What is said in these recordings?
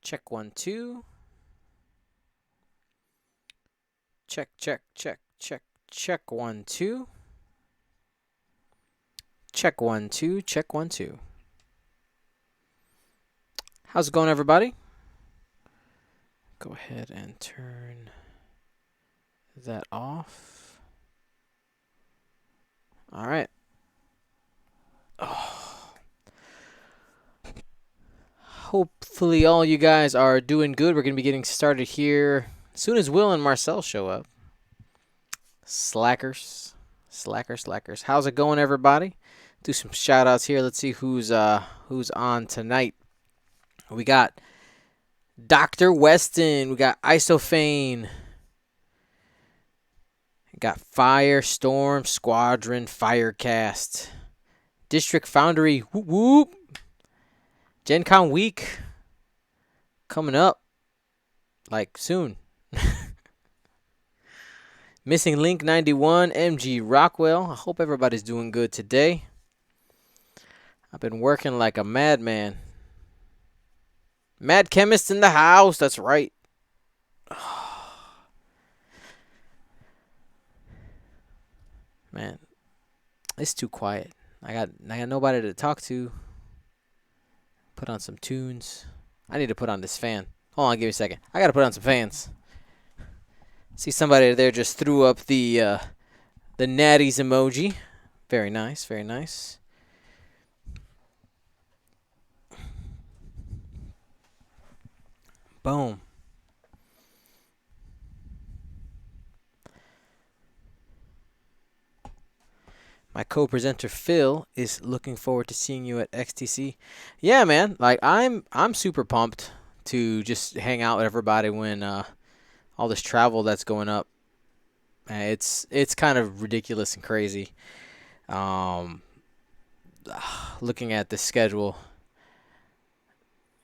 Check 1 2. Check, check, check, check, check 1 2. Check 1 2, check 1 2. How's it going, everybody? Go ahead and turn that off. All right. Oh. Hopefully all you guys are doing good. We're going to be getting started here as soon as Will and Marcel show up. Slackers. Slackers. How's it going, everybody? Do some shout outs here. Let's see who's on tonight. We got Dr. Weston. We got Isophane. We got Firestorm Squadron Firecast. District Foundry. Whoop whoop. Gen Con Week coming up like soon. Missing Link 91, MG Rockwell. I hope everybody's doing good today. I've been working like a madman. Mad Chemist in the house. That's right. Man, it's too quiet. I got nobody to talk to. Put on some tunes. I need to put on this fan. Hold on, give me a second. I gotta put on some fans. See, somebody there just threw up the natties emoji. Very nice, very nice. Boom. My co-presenter Phil is looking forward to seeing you at XTC. Yeah, man. Like I'm super pumped to just hang out with everybody when all this travel that's going up. It's kind of ridiculous and crazy. Looking at the schedule,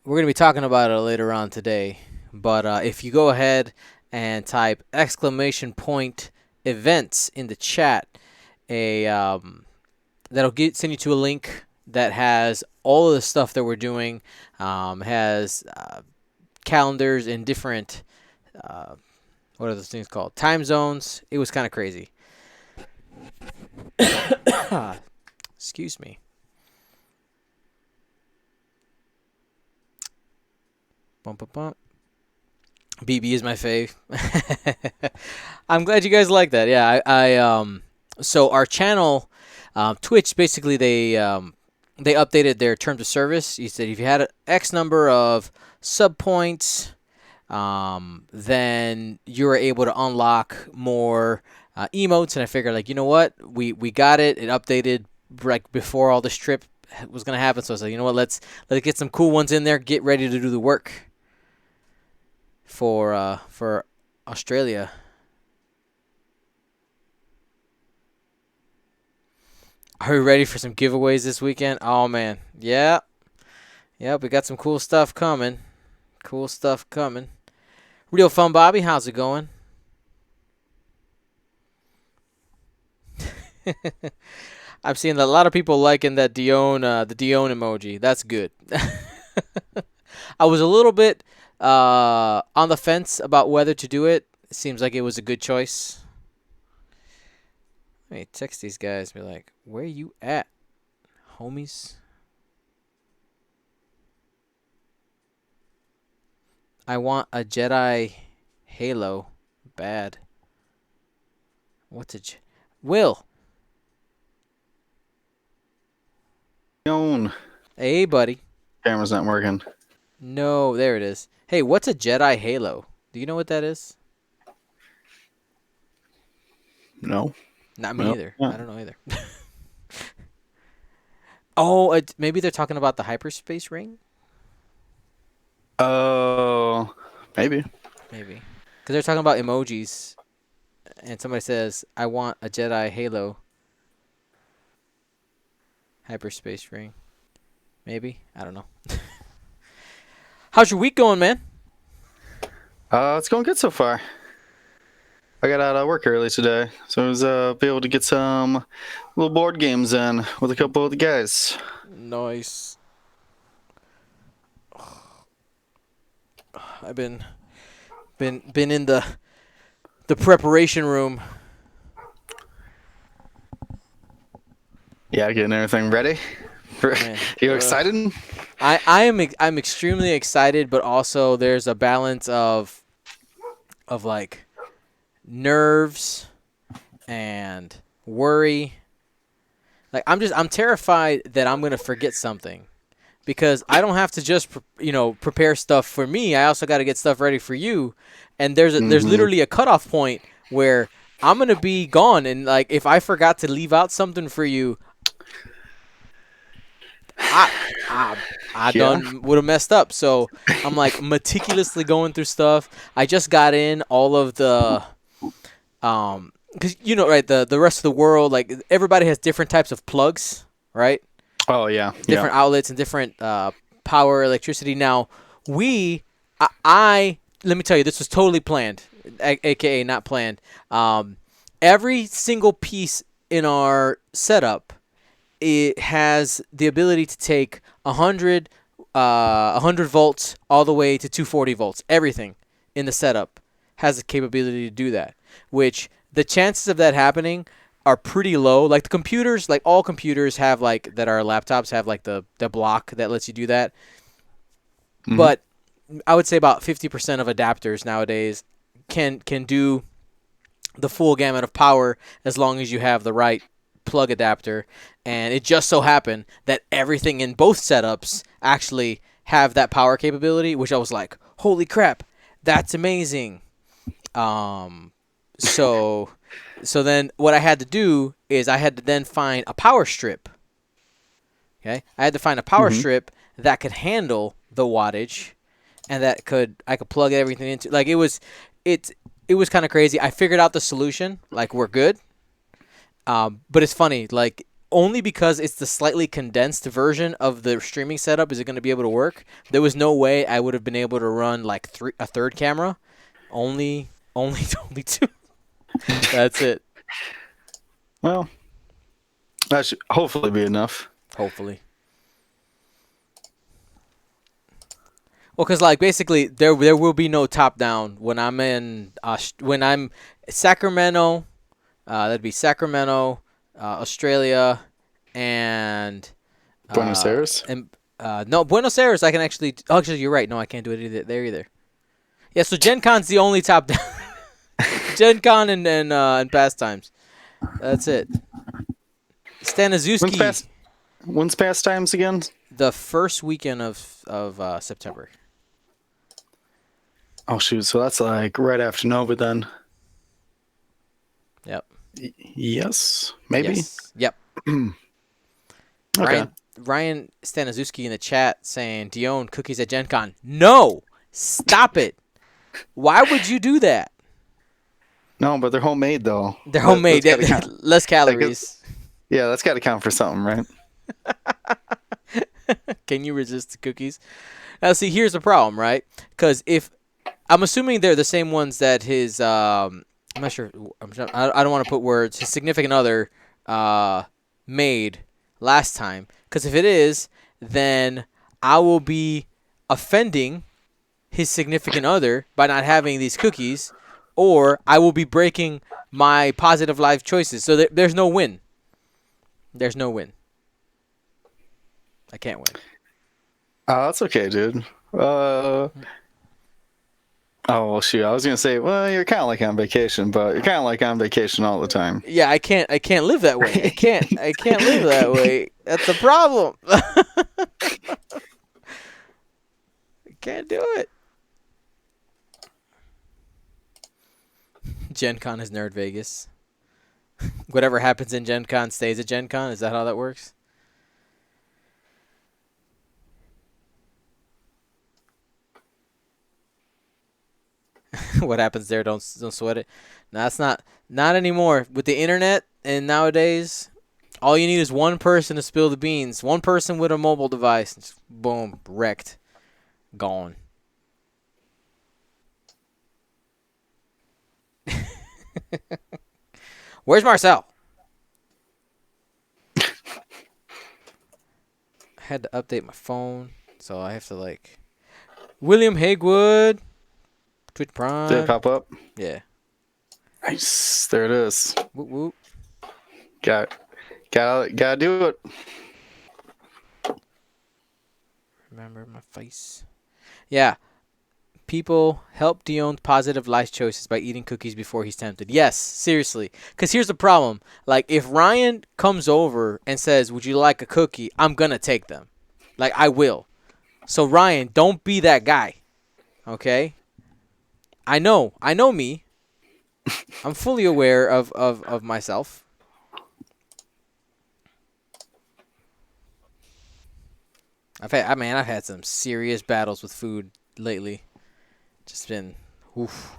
we're gonna be talking about it later on today. But if you go ahead and type !events in the chat, that'll send you to a link that has all of the stuff that we're doing. Has calendars in different what are those things called? Time zones. It was kind of crazy. Excuse me. Bump, bump, bump. BB is my fave. I'm glad you guys like that. Yeah, so our channel, Twitch, basically they updated their terms of service. You said if you had X number of sub points, then you were able to unlock more emotes. And I figured, like, you know what, we got it. It updated like before all this trip was gonna happen. So I said, you know what, let's get some cool ones in there. Get ready to do the work for Australia. Are we ready for some giveaways this weekend? Oh man, yeah, we got some cool stuff coming. Real Fun Bobby, how's it going? I'm seeing a lot of people liking that Dion, the Dion emoji. That's good. I was a little bit on the fence about whether to do it. It seems like it was a good choice. Let me text these guys. Be like, where you at, homies? I want a Jedi Halo. Bad. What's a Will? Hey, buddy. Camera's not working. No, there it is. Hey, what's a Jedi Halo? Do you know what that is? No. Not me either. I don't know either. Oh, maybe they're talking about the hyperspace ring? Oh, maybe. Maybe. Because they're talking about emojis. And somebody says, I want a Jedi Halo. Hyperspace ring. Maybe? I don't know. How's your week going, man? It's going good so far. I got out of work early today, so I was be able to get some little board games in with a couple of the guys. Nice. I've been in the preparation room. Yeah, getting everything ready. Man, You excited? I'm extremely excited, but also there's a balance of like nerves and worry. Like I'm terrified that I'm gonna forget something because I don't have to just prepare stuff for me. I also got to get stuff ready for you, and there's Mm-hmm. literally a cutoff point where I'm gonna be gone, and like if I forgot to leave out something for you, I I I Yeah. done would have messed up. So I'm like meticulously going through stuff. I just got in all of the because right, the rest of the world, like everybody has different types of plugs, right? Oh yeah. Yeah. Different outlets and different power, electricity. Now I let me tell you, this was totally planned, aka not planned. Every single piece in our setup, it has the ability to take 100 volts all the way to 240 volts. Everything in the setup has the capability to do that, which the chances of that happening are pretty low. Like the computers, like all computers have like that are laptops have like the block that lets you do that. Mm-hmm. But I would say about 50% of adapters nowadays can do the full gamut of power as long as you have the right plug adapter. And it just so happened that everything in both setups actually have that power capability, which I was like, holy crap, that's amazing. Um, so so then what I had to do is I had to then find a power strip. Okay, I had to find a power Mm-hmm. strip that could handle the wattage and that I could plug everything into. Like it it was kind of crazy. I figured out the solution. Like we're good. But it's funny. Like only because it's the slightly condensed version of the streaming setup is it going to be able to work. There was no way I would have been able to run like a third camera. Only only two. That's it. Well, that should hopefully be enough. Hopefully. Well, because like basically there will be no top down when I'm in when I'm Sacramento. That'd be Sacramento, Australia, and Buenos uh, Aires. and no Buenos Aires. I can actually. Oh, actually, you're right. No, I can't do it there either. Yeah, so Gen Con's the only top down. Gen Con and Pastimes. That's it. When's Staniszewski, past when's pastimes again? the first weekend of September. Oh shoot, so that's like right after Nova then. Yep. Yes, maybe. Yes. Yep. Okay. Ryan Staniszewski in the chat saying, Dion, cookies at Gen Con. No! Stop it. Why would you do that? No, but they're homemade though. They're homemade. That's gotta count. Less Like, calories. yeah, that's got to count for something, right? Can you resist the cookies? Now, see, here's the problem, right? Because if I'm assuming they're the same ones that his I'm not sure. I don't want to put words. His significant other made last time. Because if it is, then I will be offending his significant other by not having these cookies, or I will be breaking my positive life choices. So there's no win. There's no win. I can't win. That's okay, dude. Oh well, shoot. I was gonna say, well, you're kind of like on vacation, but you're kind of like on vacation all the time. Yeah, I can't live that way. I can't live that way. That's the problem. I can't do it. Gen Con is Nerd Vegas. Whatever happens in Gen Con stays at Gen Con. Is that how that works? What happens there? Don't sweat it. No, that's not anymore. With the internet and nowadays, all you need is one person to spill the beans. One person with a mobile device. Just boom, wrecked, gone. Where's Marcel? I had to update my phone, so I have to like William Hagewood. Twitch Did it Prime. pop up? Yeah. Nice. There it is. Whoop whoop. Gotta do it. Remember my face. Yeah. People help Dion's positive life choices by eating cookies before he's tempted. Yes, seriously. Because here's the problem. Like, if Ryan comes over and says, would you like a cookie? I'm going to take them. Like, I will. So, Ryan, don't be that guy. Okay? I know me. I'm fully aware of myself. I've had some serious battles with food lately. Just been, oof.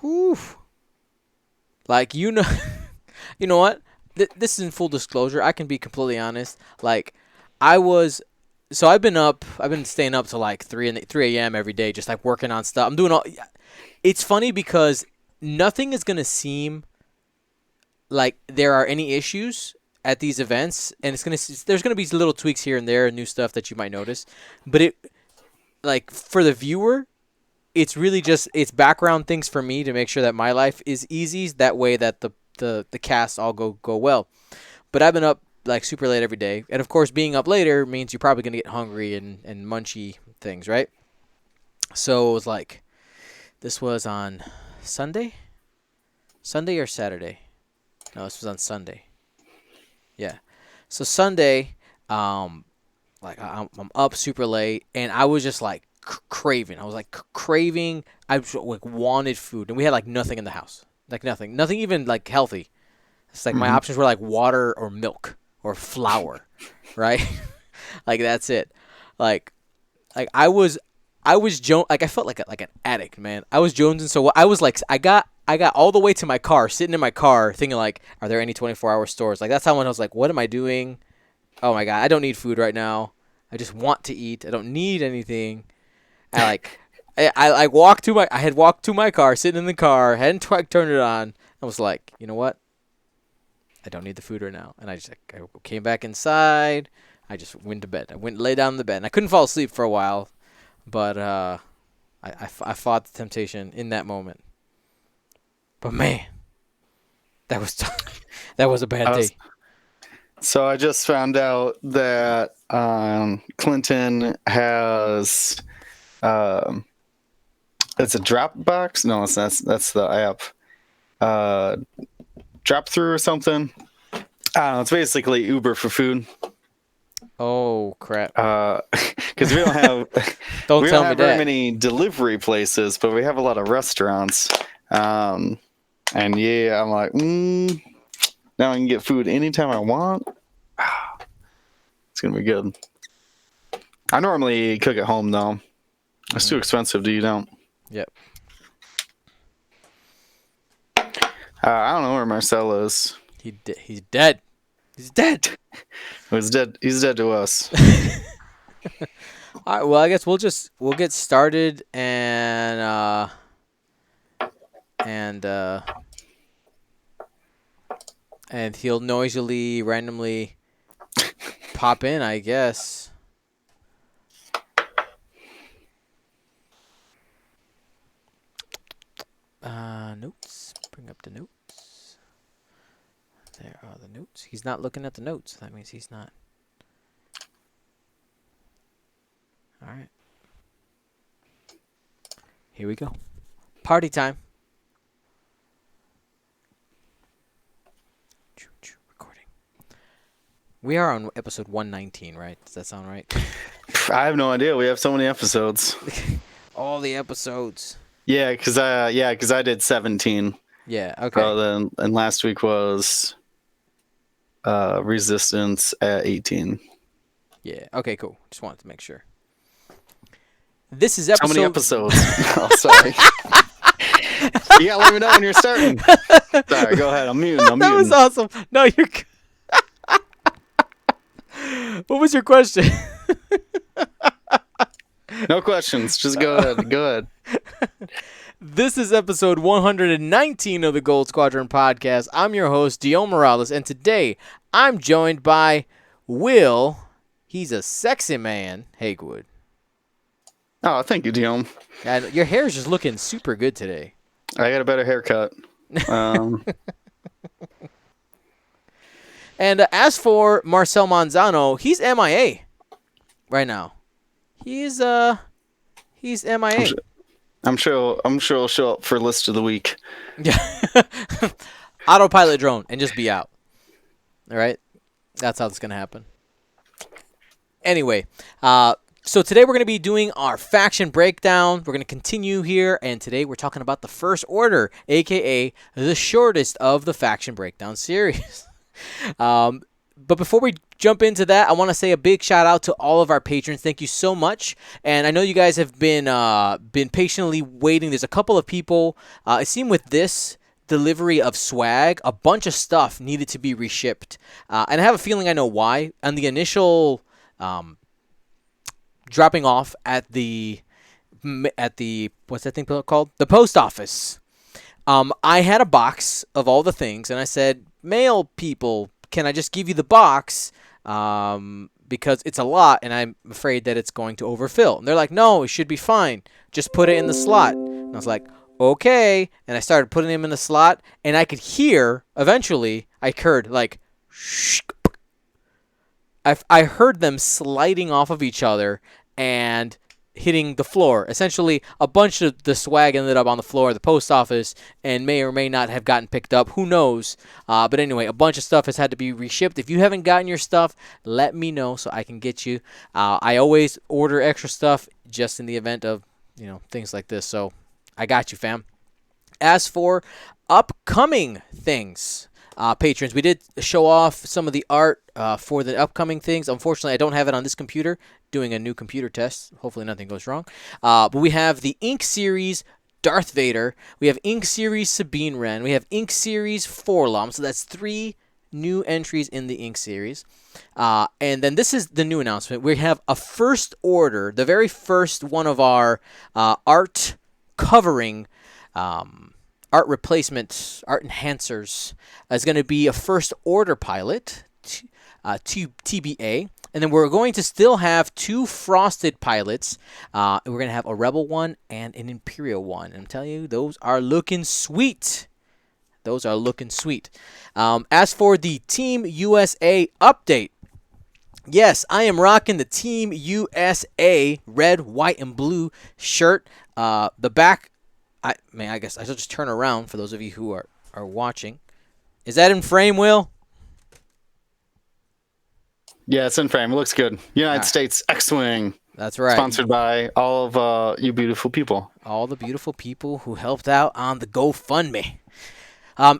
Oof. Like, you know, you know what? This is in full disclosure. I can be completely honest. Like, I've been staying up till like 3 a.m. every day, just like working on stuff. I'm doing all. It's funny because nothing is gonna seem like there are any issues at these events, and there's gonna be little tweaks here and there, and new stuff that you might notice, but like for the viewer, it's really just it's background things for me to make sure that my life is easy. That way that the casts all go well. But I've been up like super late every day, and of course being up later means you're probably gonna get hungry and munchy things, right? So it was like this was on Sunday or Saturday. No, this was on Sunday. Yeah. So Sunday, like I'm up super late, and I was just like craving. I was like craving. I just, like wanted food, and we had like nothing in the house, like nothing even like healthy. It's like my options were like water or milk or flour, right? Like that's it. Like like like I felt like an addict, man. I was jonesing. So I was like I got all the way to my car, sitting in my car, thinking like, are there any 24-hour stores? Like that's how I was like, what am I doing? Oh my god, I don't need food right now. I just want to eat. I don't need anything. I like I walked to my I had walked to my car, sitting in the car, hadn't turned it on. I was like, you know what? I don't need the food right now. And I came back inside. I just went to bed. I went and lay down in the bed. And I couldn't fall asleep for a while, but I fought the temptation in that moment. But man, that was that was a bad day. So I just found out that Clinton has it's a Dropbox. No, that's the app. Drop through or something. I don't know. It's basically Uber for food. Oh crap! Because we don't have don't tell me have that. very many delivery places, but we have a lot of restaurants. And yeah, I'm like, now I can get food anytime I want. It's gonna be good. I normally cook at home though. It's too expensive to eat out. Yep. I don't know where Marcel is. He's dead. He's dead. He's dead. He's dead to us. All right. Well, I guess we'll get started and he'll noisily randomly pop in, I guess. Notes. Bring up the notes. There are the notes. He's not looking at the notes. That means he's not. All right. Here we go. Party time. Recording. We are on episode 119, right? Does that sound right? I have no idea. We have so many episodes. All the episodes. Yeah, because I did 17. Yeah. Okay. And last week was Resistance at 18. Yeah. Okay. Cool. Just wanted to make sure. This is episode. How many episodes? Oh, sorry. You gotta let me know when you're starting. Sorry. Go ahead. I'm muting. That was awesome. No, you're. What was your question? No questions. Just go ahead. Go ahead. This is episode 119 of the Gold Squadron podcast. I'm your host, Dion Morales, and today I'm joined by Will. He's a sexy man, Hagewood. Oh, thank you, Dion. And your hair is just looking super good today. I got a better haircut. Um, And as for Marcel Manzano, he's MIA right now. He's he's I'm, MIA. su- I'm sure he'll show up for list of the week. Yeah. Autopilot drone and just be out. All right? That's how it's going to happen. Anyway, so today we're going to be doing our faction breakdown. We're going to continue here, and today we're talking about the First Order, aka the shortest of the faction breakdown series. um, but before we jump into that, I want to say a big shout out to all of our patrons. Thank you so much, and I know you guys have been patiently waiting. There's a couple of people. It seemed with this delivery of swag, a bunch of stuff needed to be reshipped, and I have a feeling I know why. On the initial um, dropping off at the what's that thing called? The post office. I had a box of all the things, and I said, "Mail people, can I just give you the box? Because it's a lot, and I'm afraid that it's going to overfill." And they're like, "No, it should be fine. Just put it in the slot." And I was like, "Okay." And I started putting them in the slot, and I could hear. Eventually, I heard like, shh. I heard them sliding off of each other and hitting the floor. Essentially, a bunch of the swag ended up on the floor of the post office and may or may not have gotten picked up. Who knows? But anyway, a bunch of stuff has had to be reshipped. If you haven't gotten your stuff, let me know so I can get you. I always order extra stuff just in the event of things like this. So I got you, fam. As for upcoming things, patrons, we did show off some of the art for the upcoming things. Unfortunately, I don't have it on this computer. Doing a new computer test. Hopefully, nothing goes wrong. But we have the Ink Series Darth Vader. We have Ink Series Sabine Wren. We have Ink Series Forlom. So that's 3 new entries in the Ink Series. And then this is the new announcement. We have a First Order, the very first one of our art covering. Art replacement, art enhancers is going to be a First Order pilot, TBA. And then we're going to still have 2 frosted pilots. We're going to have a Rebel one and an Imperial one. And I'm telling you, those are looking sweet. Those are looking sweet. As for the Team USA update, yes, I am rocking the Team USA red, white, and blue shirt. The back, I guess I should just turn around for those of you who are watching. Is that in frame, Will? Yeah, it's in frame. It looks good. United States X-Wing. That's right. Sponsored by all of you beautiful people. All the beautiful people who helped out on the GoFundMe.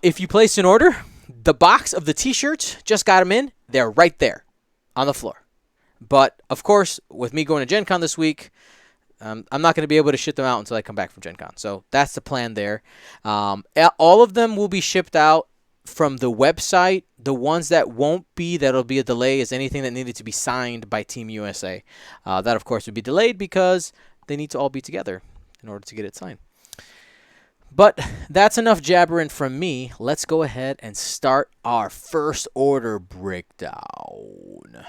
If you placed an order, the box of the T-shirts, just got them in. They're right there on the floor. But, of course, with me going to Gen Con this week, I'm not going to be able to ship them out until I come back from Gen Con. So that's the plan there. All of them will be shipped out from the website. The ones that won't be, that'll be a delay, is anything that needed to be signed by Team USA. That, of course, would be delayed because they need to all be together in order to get it signed. But that's enough jabbering from me. Let's go ahead and start our First Order breakdown.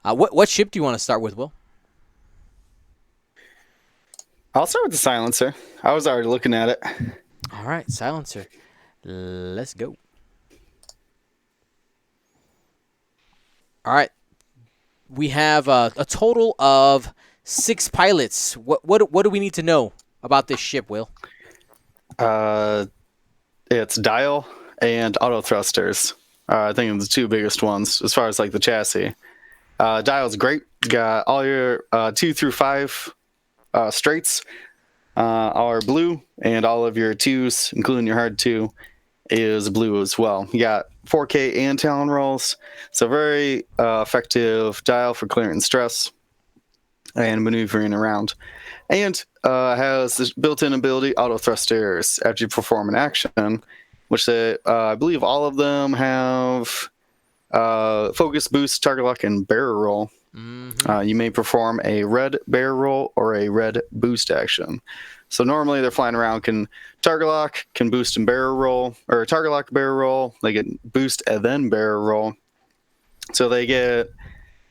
What ship do you want to start with, Will? I'll start with the silencer. I was already looking at it. All right, silencer. Let's go. All right. We have a total of 6 pilots. What do we need to know about this ship, Will? It's dial and auto thrusters. I think it's the 2 biggest ones as far as like the chassis. Dial's great. Got all your 2 through 5 straights are blue, and all of your 2s, including your hard 2, is blue as well. You got 4K and Talon rolls, so very effective dial for clearing stress and maneuvering around. And has this built-in ability, auto thrusters, after you perform an action, which I believe all of them have focus, boost, target lock, and barrel roll. Mm-hmm. You may perform a red barrel roll or a red boost action. So normally they're flying around, can target lock, can boost and barrel roll, or target lock, barrel roll. They get boost and then barrel roll. So they get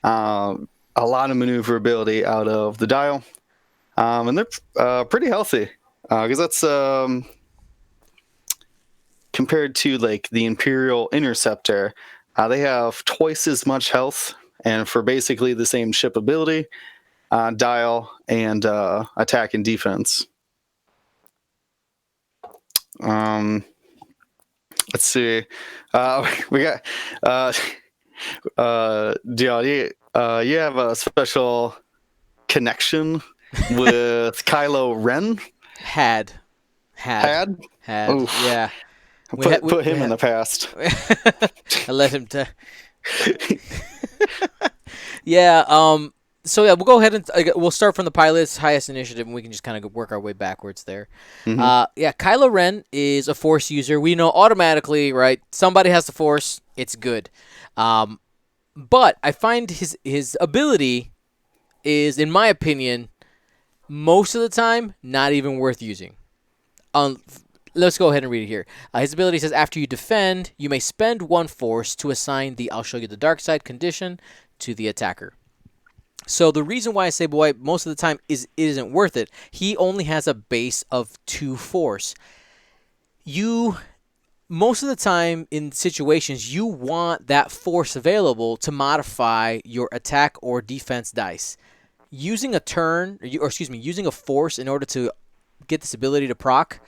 a lot of maneuverability out of the dial. And they're pretty healthy because that's compared to like the Imperial Interceptor. They have twice as much health, and for basically the same ship ability, dial and attack and defense. Let's see. We got you have a special connection with Kylo Ren? Had, had, Had? had. Oof. Yeah. Put We him in had. the past. I let him to. Yeah. So yeah, we'll go ahead and we'll start from the pilot's highest initiative, and we can just kind of work our way backwards there. Hmm. Yeah, Kylo Ren is a Force user. We know automatically, right? Somebody has the Force. It's good. Um, but I find his ability is, in my opinion, most of the time not even worth using. Um, let's go ahead and read it here. His ability says, after you defend, you may spend one Force to assign the "I'll show you the dark side" condition to the attacker. So the reason why I say, boy, most of the time is it isn't worth it. He only has a base of 2 Force. You Most of the time in situations you want that Force available to modify your attack or defense dice. Using a turn, or excuse me, using a Force in order to get this ability to proc.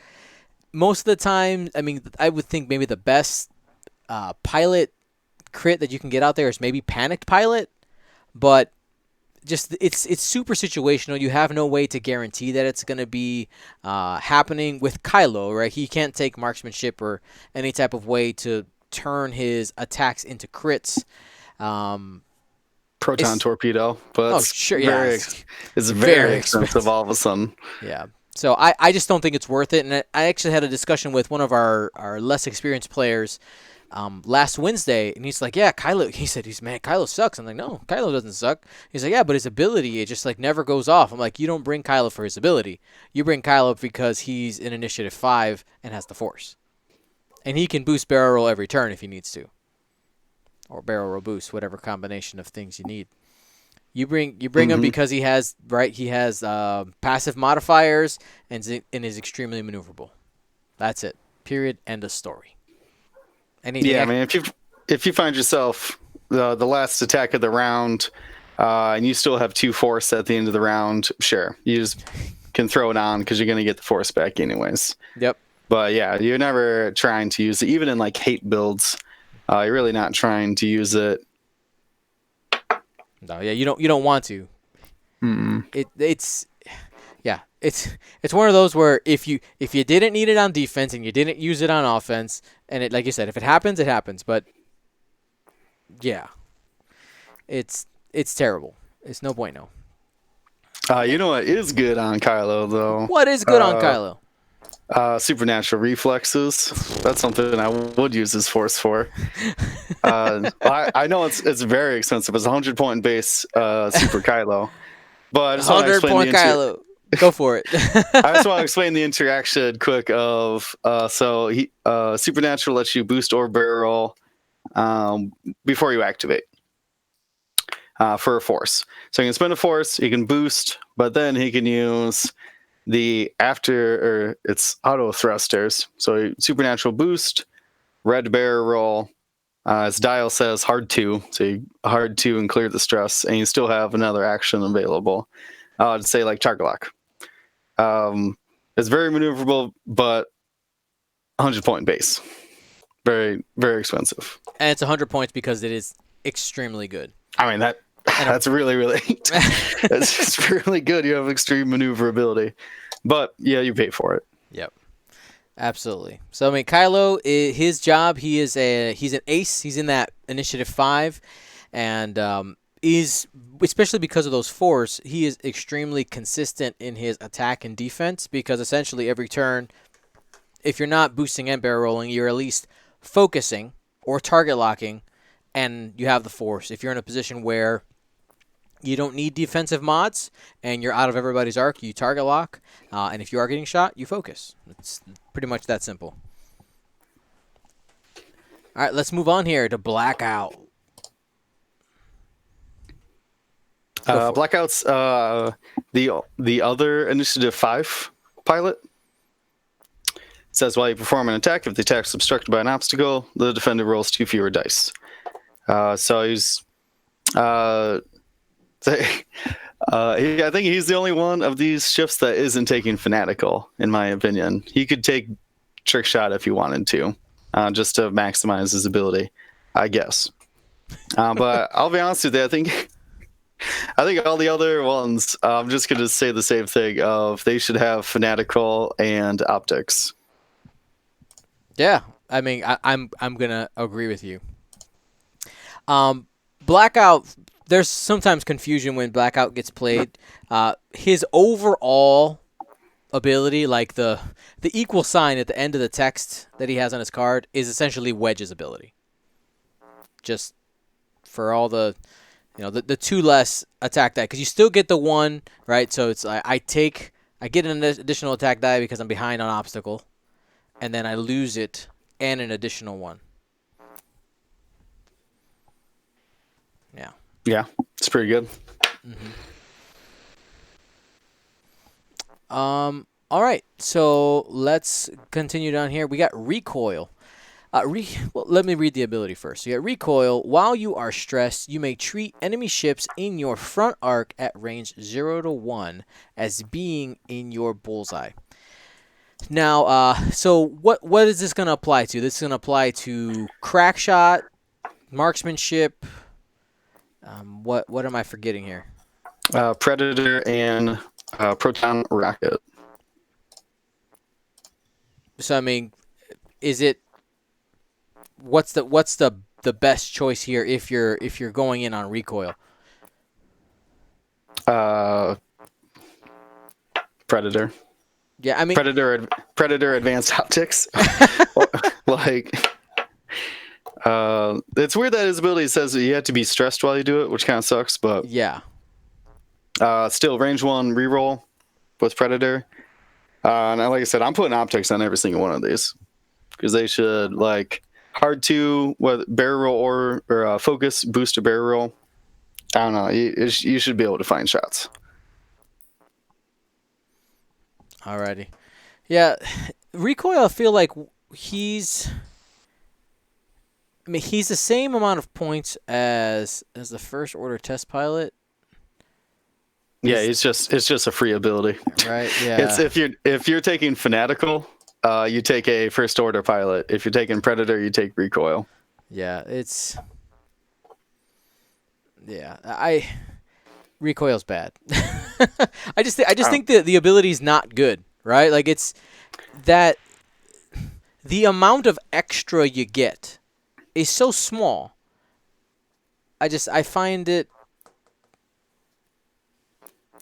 Most of the time, I mean, I would think maybe the best pilot crit that you can get out there is maybe Panicked Pilot, but just it's super situational. You have no way to guarantee that it's going to be happening with Kylo, right? He can't take marksmanship or any type of way to turn his attacks into crits. Um, Proton it's torpedo, but Oh, sure, yeah, it's very very expensive expensive. all of a sudden. Yeah. So I just don't think it's worth it. And I actually had a discussion with one of our less experienced players last Wednesday, and he's like, "Yeah, Kylo." He said, "Man, Kylo sucks." I'm like, "No, Kylo doesn't suck." He's like, "Yeah, but his ability, it just like never goes off." I'm like, "You don't bring Kylo for his ability. You bring Kylo because he's in Initiative 5 and has the Force, and he can boost barrel roll every turn if he needs to, or barrel roll boost, whatever combination of things you need." You bring him Hmm. because he has passive modifiers and is extremely maneuverable. That's it. Period. End of story. Anything? Yeah, I mean, if you find yourself the last attack of the round, and you still have 2 Force at the end of the round, sure, you just can throw it on because you're going to get the Force back anyways. Yep. But yeah, you're never trying to use it, even in like hate builds. You're really not trying to use it. No. Yeah. You don't want to. Mm-mm. It's yeah. It's one of those where if you didn't need it on defense and you didn't use it on offense, and it, like you said, if it happens, it happens. But yeah, it's terrible. It's no bueno. You know what is good on Kylo though? What is good on Kylo? Supernatural reflexes. That's something I would use his Force for. I know it's very expensive. It's a 100-point base Super Kylo, but I just want to 100 explain point Kylo. Go for it. I just want to explain the interaction quick of so he Supernatural lets you boost or barrel before you activate for a Force. So you can spend a Force, you can boost, but then he can use the after or it's auto thrusters. So Supernatural boost, red barrel roll. As Dial says, hard to. So you hard to and clear the stress, and you still have another action available. I'd say like target lock. It's very maneuverable, but 100-point base. Very, very expensive. And it's 100 points because it is extremely good. I mean And that's really, really that's just really good. You have extreme maneuverability, but yeah, you pay for it. yep, absolutely. So I mean, Kylo, his job, he's an ace. He's in that Initiative 5, and is especially because of those fours, he is extremely consistent in his attack and defense because essentially every turn, if you're not boosting and barrel rolling, you're at least focusing or target locking, and you have the force. If you're in a position where you don't need defensive mods and you're out of everybody's arc, you target lock, and if you are getting shot, you focus. It's pretty much that simple. All right, let's move on here to Blackout. Go for it. Blackout's the other Initiative 5 pilot. It says while you perform an attack, if the attack is obstructed by an obstacle, the defender rolls 2 fewer dice. So he's I think he's the only one of these ships that isn't taking Fanatical, in my opinion. He could take Trick Shot if he wanted to, just to maximize his ability, I guess. But I'll be honest with you, I think all the other ones, I'm just going to say the same thing of they should have Fanatical and Optics. Yeah, I mean, I'm gonna agree with you. Blackout. There's sometimes confusion when Blackout gets played. His overall ability, like the equal sign at the end of the text that he has on his card, is essentially Wedge's ability. Just for all the, the 2 less attack die, because you still get the 1, right? So it's I get an additional attack die because I'm behind on obstacle, and then I lose it and an additional 1. Yeah. Yeah, it's pretty good. Mm-hmm. All right, so let's continue down here. We got Recoil. Well, let me read the ability first. So you got Recoil. While you are stressed, you may treat enemy ships in your front arc at range 0 to 1 as being in your bullseye. Now, so what is this going to apply to? This is going to apply to crack shot, marksmanship. What am I forgetting here? Predator and proton rocket. So I mean, is it what's the best choice here if you're going in on Recoil? Predator. Yeah, I mean Predator advanced optics. Like, it's weird that his ability says that you have to be stressed while you do it, which kind of sucks. But yeah, still range 1 reroll with Predator. And like I said, I'm putting optics on every single one of these because they should, like, hard to barrel roll or focus boost a barrel roll. I don't know. You should be able to find shots. alrighty. Yeah, Recoil. I feel like he's the same amount of points as the first order test pilot. Yeah, it's just a free ability. Right. Yeah. It's if you're taking Fanatical, you take a first order pilot. If you're taking Predator, you take Recoil. Yeah, Recoil's bad. I just think the ability's not good, right? Like it's that the amount of extra you get is so small. I find it,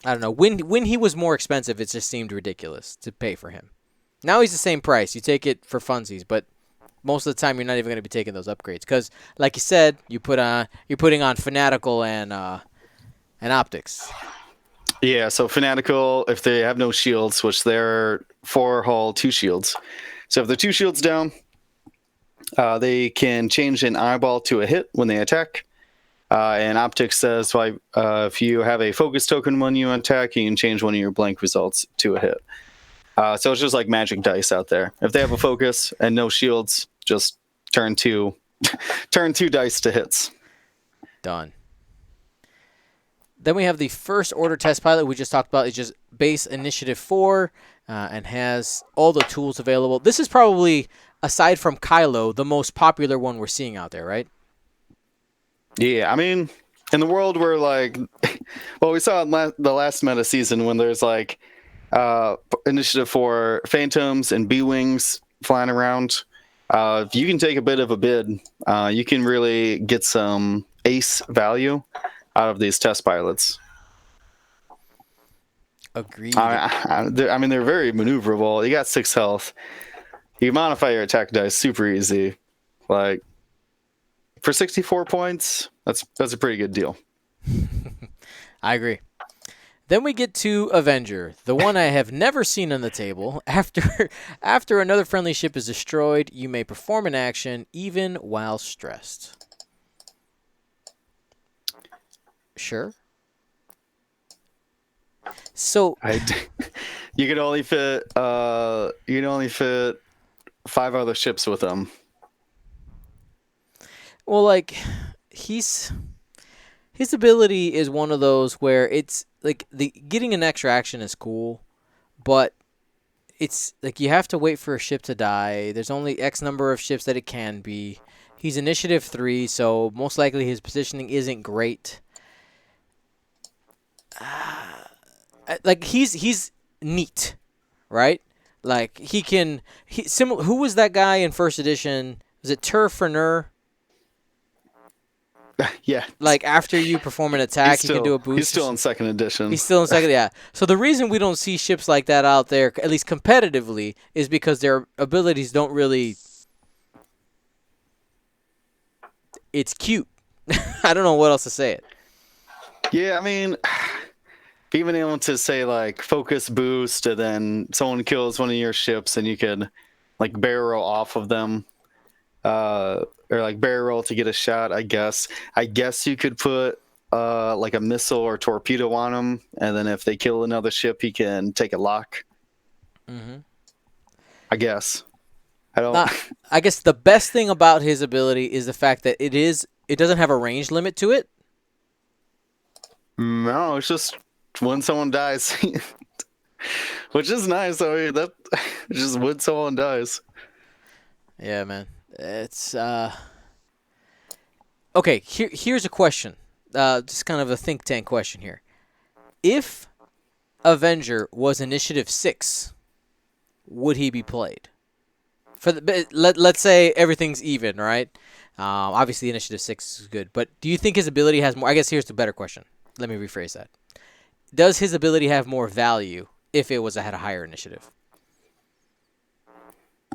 I don't know, when he was more expensive, it just seemed ridiculous to pay for him. Now he's the same price. You take it for funsies, but most of the time you're not even going to be taking those upgrades because, like you said, you're putting on Fanatical and Optics. Yeah, so Fanatical, if they have no shields, which they're 4 hull, 2 shields. So if they're 2 shields down, they can change an eyeball to a hit when they attack. And Optics says if you have a focus token when you attack, you can change one of your blank results to a hit. So it's just like magic dice out there. If they have a focus and no shields, just turn 2 dice to hits. Done. Then we have the first order test pilot we just talked about. It's just base initiative 4 and has all the tools available. This is probably, aside from Kylo, the most popular one we're seeing out there, right? Yeah, I mean, in the world where, like, well, we saw in the last meta season when there's, like, initiative 4 Phantoms and B-Wings flying around. If you can take a bit of a bid, you can really get some ace value out of these test pilots. Agreed. I mean, they're very maneuverable. You got 6 health. You can modify your attack dice super easy. Like, for 64 points, that's a pretty good deal. I agree. Then we get to Avenger, the one I have never seen on the table. After another friendly ship is destroyed, you may perform an action even while stressed. Sure. So, I you could only fit you can only fit 5 other ships with him. well, like he's his ability is one of those where it's like the getting an extra action is cool, but it's like you have to wait for a ship to die. There's only X number of ships that it can be. He's initiative 3, so most likely his positioning isn't great. Like he's neat, right? Like he can similar. Who was that guy in first edition? Was it Turf or Nur? Yeah, Like after you perform an attack, he can do a he's boost. still in second edition. He's still in second, yeah. So the reason we don't see ships like that out there, at least competitively, is because their abilities don't really. It's cute. I don't know what else to say it. Yeah, I mean, being able to say like focus boost, and then someone kills one of your ships, and you could like barrel roll off of them, or like barrel roll to get a shot. I guess you could put like a missile or torpedo on them, and then if they kill another ship, he can take a lock. Mm-hmm. I guess. I don't. Not. I guess the best thing about his ability is the fact that it doesn't have a range limit to it. No, it's just when someone dies, which is nice. I mean, that just when someone dies. Yeah, man. It's okay. Here's a question. Just kind of a think tank question here. If Avenger was Initiative 6, would he be played? Let's say everything's even, right? Obviously, Initiative 6 is good, but do you think his ability has more? I guess here's the better question. Let me rephrase that. Does his ability have more value if it was had a higher initiative?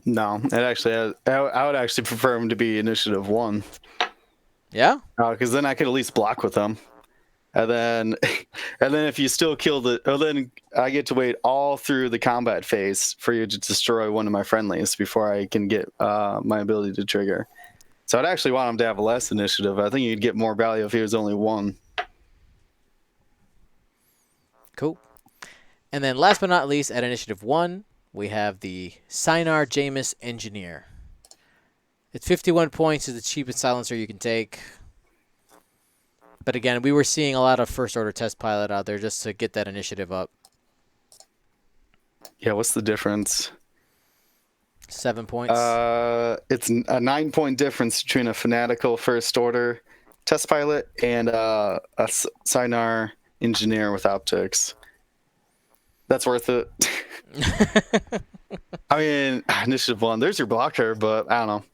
No, it actually has, I would actually prefer him to be initiative 1. Yeah. Because then I could at least block with them. And then, and then if you still kill then I get to wait all through the combat phase for you to destroy one of my friendlies before I can get my ability to trigger. So I'd actually want him to have less initiative. I think you'd get more value if he was only 1. Cool. And then last but not least, at Initiative 1, we have the Sinar Jameis Engineer. It's 51 points is the cheapest silencer you can take. But again, we were seeing a lot of first order test pilot out there just to get that initiative up. Yeah, what's the difference? 7 points. It's a 9-point difference between a Fanatical first order test pilot and a Sinar engineer with optics. That's worth it. I mean, initiative 1, there's your blocker, but I don't know.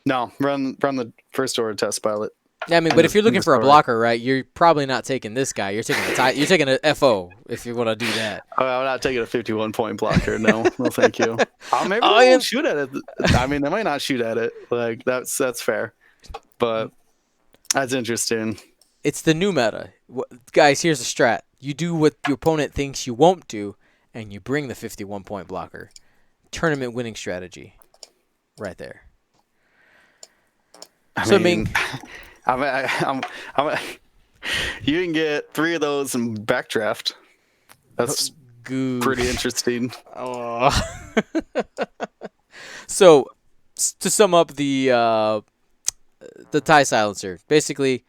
No, run the first order test pilot. Yeah, I mean, but if you're looking for a blocker, right, you're probably not taking this guy. You're taking you're taking a FO if you want to do that. Oh, I'm not taking a 51-point blocker. No, no, thank you. Maybe they won't shoot at it. I mean, they might not shoot at it. Like that's fair, but that's interesting. It's the new meta, guys. Here's the strat: you do what your opponent thinks you won't do, and you bring the 51-point blocker. Tournament winning strategy, right there. I mean, you can get 3 of those in backdraft. That's pretty interesting. Oh. So, to sum up the TIE silencer, basically,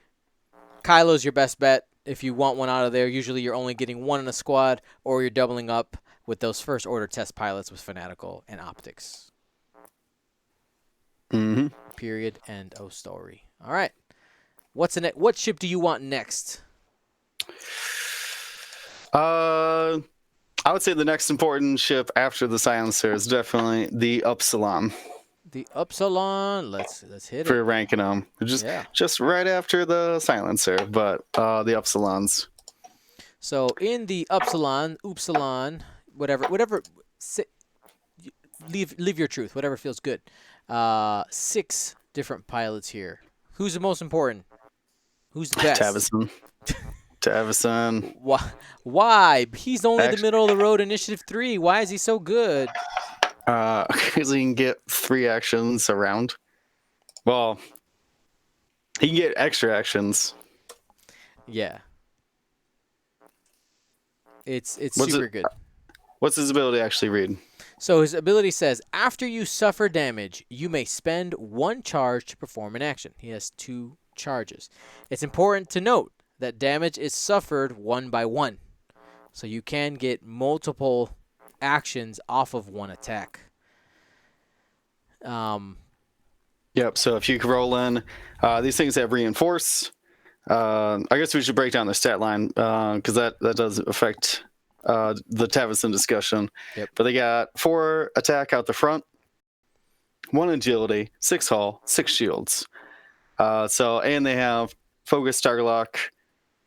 Kylo's your best bet. If you want one out of there, usually you're only getting 1 in a squad, or you're doubling up with those first order test pilots with Fanatical and optics. Mm-hmm. Period. End of story. All right. What ship do you want next? I would say the next important ship after the silencer is definitely the Upsilon. The Upsilon. Let's hit it. For ranking them, just right after the silencer, but the Upsilons. So in the Upsilon, whatever. Leave your truth. Whatever feels good. 6 different pilots here. Who's the most important? Who's the best? Tavison. Why? He's only the middle of the road initiative 3. Why is he so good? Because he can get 3 actions around. Well, he can get extra actions. Yeah. It's What's it? super good. What's his ability actually read? So his ability says, after you suffer damage, you may spend 1 charge to perform an action. He has 2 charges. It's important to note that damage is suffered one by one. So you can get multiple actions off of one attack. Um, Yep. So if you could roll in, these things have reinforce. I guess we should break down the stat line because that does affect the Tavison discussion. Yep. But they got 4 attack out the front, 1 agility, 6 hull, 6 shields. And they have focus, target lock,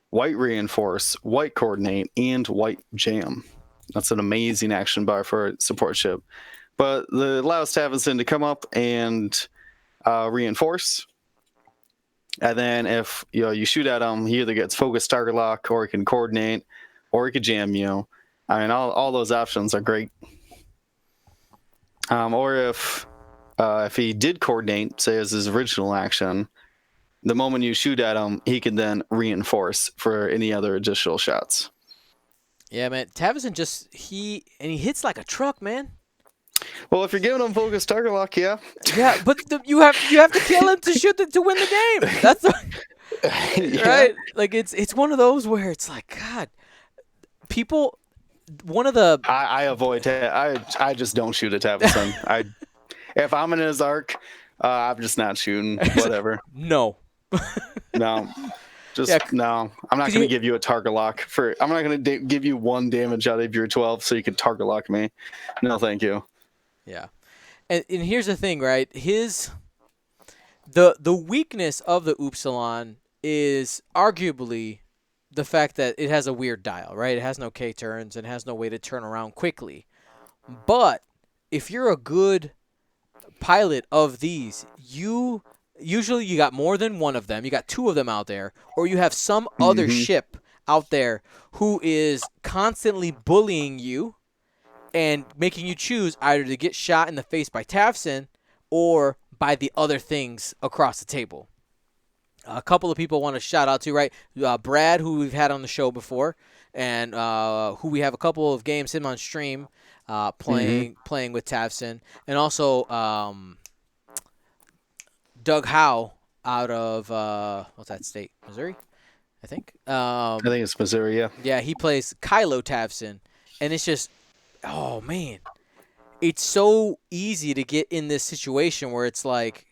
white reinforce, white coordinate, and white jam. That's an amazing action bar for a support ship. But it allows Tavison to come up and reinforce. And then if you shoot at him, he either gets focus, target lock, or he can coordinate, or he could jam you. I mean, all those options are great. Or if he did coordinate, say as his original action, the moment you shoot at him, he can then reinforce for any other additional shots. yeah, man. Tavison he hits like a truck, man. Well, if you're giving him focus target lock, yeah. Yeah, but you have to kill him to shoot to win the game. That's Yeah. right. Like it's one of those where it's like, God, people. One of the I avoid I just don't shoot at Tavison. If I'm in his arc, I'm just not shooting. Whatever. no. No. Just Yeah, no. I'm not going to give you a target lock I'm not going to give you 1 damage out of your 12 so you can target lock me. No, thank you. Yeah, and here's the thing, right? The weakness of the Upsilon is arguably the fact that it has a weird dial, right? It has no K turns and has no way to turn around quickly. But if you're a good pilot of these, you got more than one of them. You got 2 of them out there, or you have some other ship out there who is constantly bullying you and making you choose either to get shot in the face by Tavson or by the other things across the table. A couple of people want to shout out to, right? Brad, who we've had on the show before, and who we have a couple of games him on stream playing with Tavson, and also Doug Howe out of what's that state? Missouri, I think. I think it's Missouri, yeah. Yeah, he plays Kylo Tavson, and it's just, oh man, it's so easy to get in this situation where it's like,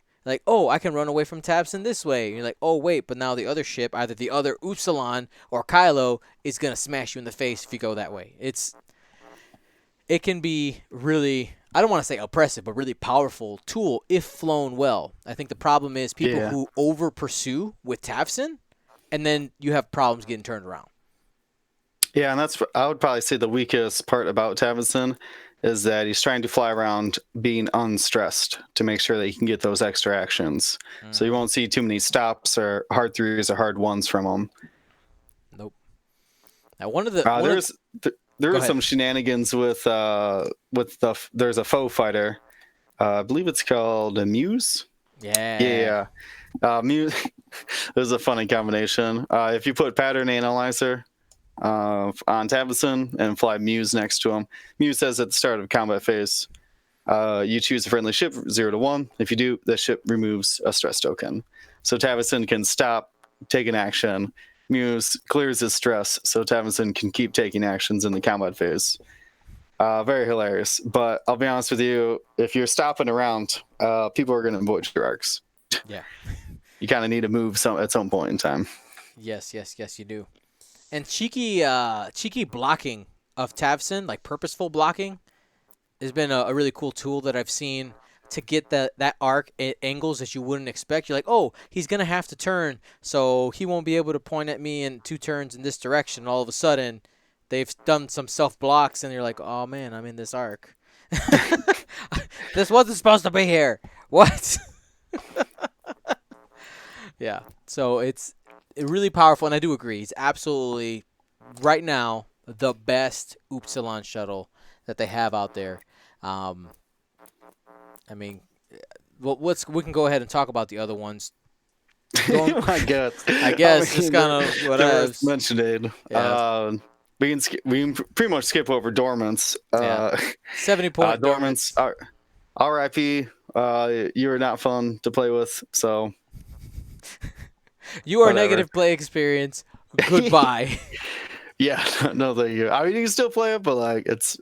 oh, I can run away from Tabson this way. And you're like, oh, wait, but now the other ship, either the other Upsilon or Kylo, is going to smash you in the face if you go that way. It can be really, I don't want to say oppressive, but really powerful tool if flown well. I think the problem is people who over-pursue with Tavson, and then you have problems getting turned around. Yeah, and I would probably say the weakest part about Tavison is that he's trying to fly around being unstressed to make sure that he can get those extra actions. So you won't see too many stops or hard threes or hard ones from him. Nope. Now one of the there were some shenanigans with there's a foe fighter. I believe it's called a Muse. Yeah. Muse. There's a funny combination. If you put pattern analyzer on Tavison and fly Muse next to him. Muse says at the start of combat phase, you choose a friendly ship 0 to 1. If you do, the ship removes a stress token. So Tavison can stop, take an action. Muse clears his stress, so Tavison can keep taking actions in the combat phase. Very hilarious. But I'll be honest with you, if you're stopping around, people are going to avoid your arcs. Yeah. You kind of need to move at some point in time. Yes, you do. And cheeky blocking of Tavson, like purposeful blocking, has been a really cool tool that I've seen to get that arc at angles that you wouldn't expect. You're like, oh, he's going to have to turn, so he won't be able to point at me in 2 turns in this direction. And all of a sudden, they've done some self-blocks, and you're like, oh, man, I'm in this arc. This wasn't supposed to be here. What? Yeah, so it's really powerful, and I do agree. It's absolutely, right now, the best Upsilon shuttle that they have out there. I mean, well, we can go ahead and talk about the other ones. I guess. Just kind of whatever. Mentioned. Yeah. we can pretty much skip over dormants. Yeah, 70-point Dormants dormants. are RIP. You were not fun to play with, so You are whatever. negative play experience. Goodbye. Yeah, no, thank you. I mean, you can still play it, but like, I It's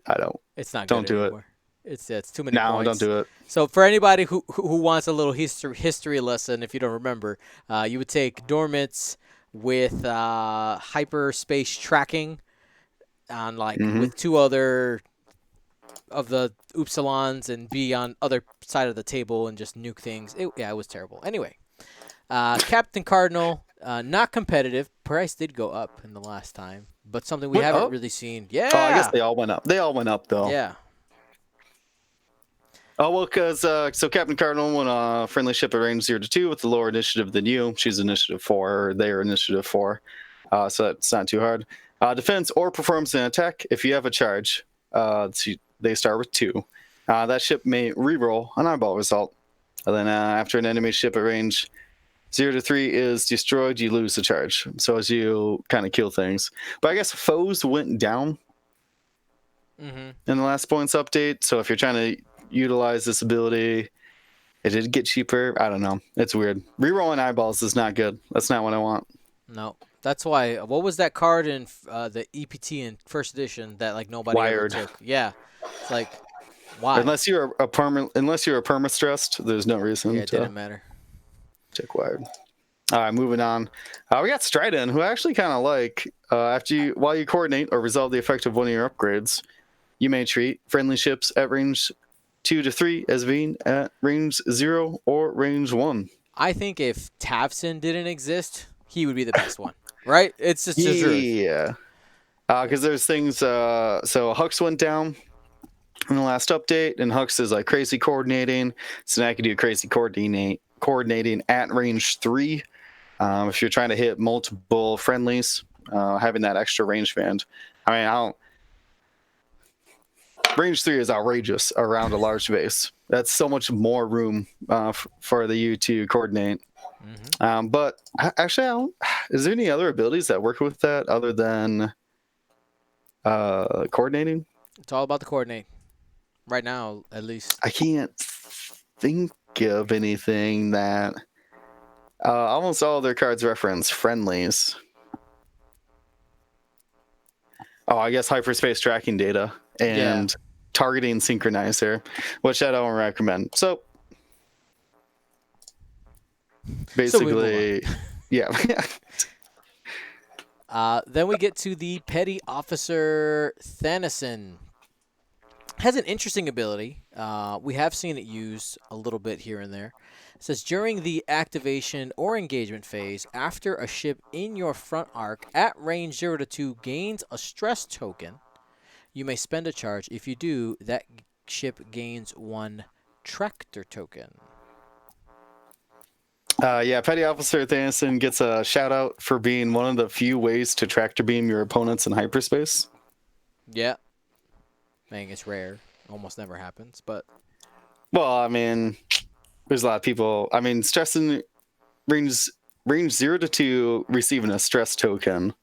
not good don't do it. anymore. It's too many No, don't points. do it. So for anybody who wants a little history lesson, if you don't remember, you would take dormants with hyperspace tracking on like Hmm. with two other of the Upsilons and be on other side of the table and just nuke things. Yeah, it was terrible. Anyway, Captain Cardinal, not competitive. Price did go up in the last time, but something we Went haven't up? really seen. Oh, I guess Yeah, they all went up. They all went up though. yeah. Oh well, because so Captain Cardinal went a friendly ship at range 0 to 2 with the lower initiative than you. She's initiative 4, or they are initiative 4, so that's not too hard. Defense or performs an attack if you have a charge. They start with 2. That ship may reroll an eyeball result. And then after an enemy ship at range 0 to 3 is destroyed, you lose the charge. So as you kind of kill things. But I guess foes went down Mm-hmm. in the last points update. So if you're trying to utilize this ability, it did get cheaper. I don't know. It's weird. Rerolling eyeballs is not good. That's not what I want. No, that's why. What was that card in the EPT in first edition that like nobody ever Wired. took? Yeah, it's like why? Unless you're a perma stressed, there's no Yeah, reason it to didn't matter. check wired. All right, moving on. We got Stridon, who I actually kind of like. While you coordinate or resolve the effect of one of your upgrades, you may treat friendly ships at range 2 to 3 as being at range 0 or range 1. I think if Tavson didn't exist, he would be the best one, right? It's just the truth. Yeah. Because there's things. So Hux went down in the last update, and Hux is like crazy coordinating. So now I can do crazy coordinating at range 3. If you're trying to hit multiple friendlies, having that extra range band. I mean, I don't. Range 3 is outrageous around a large base. That's so much more room for the U to coordinate. Mm-hmm. But actually, is there any other abilities that work with that other than coordinating? It's all about the coordinate. Right now, at least. I can't think of anything that. Almost all of their cards reference friendlies. Oh, I guess hyperspace tracking data and Yeah. targeting synchronizer, which I don't recommend. So So we move basically, yeah. on. Then we get to the petty officer Thanison. Has an interesting ability. We have seen it used a little bit here and there. It says during the activation or engagement phase, after a ship in your front arc at range 0 to 2 gains a stress token, you may spend a charge. If you do, that ship gains 1 tractor token. Yeah, Petty Officer Thanison gets a shout out for being one of the few ways to tractor beam your opponents in hyperspace. Yeah. I think it's rare. Almost never happens, but Well, I mean, there's a lot of people. I mean, stressing range 0 to 2 receiving a stress token.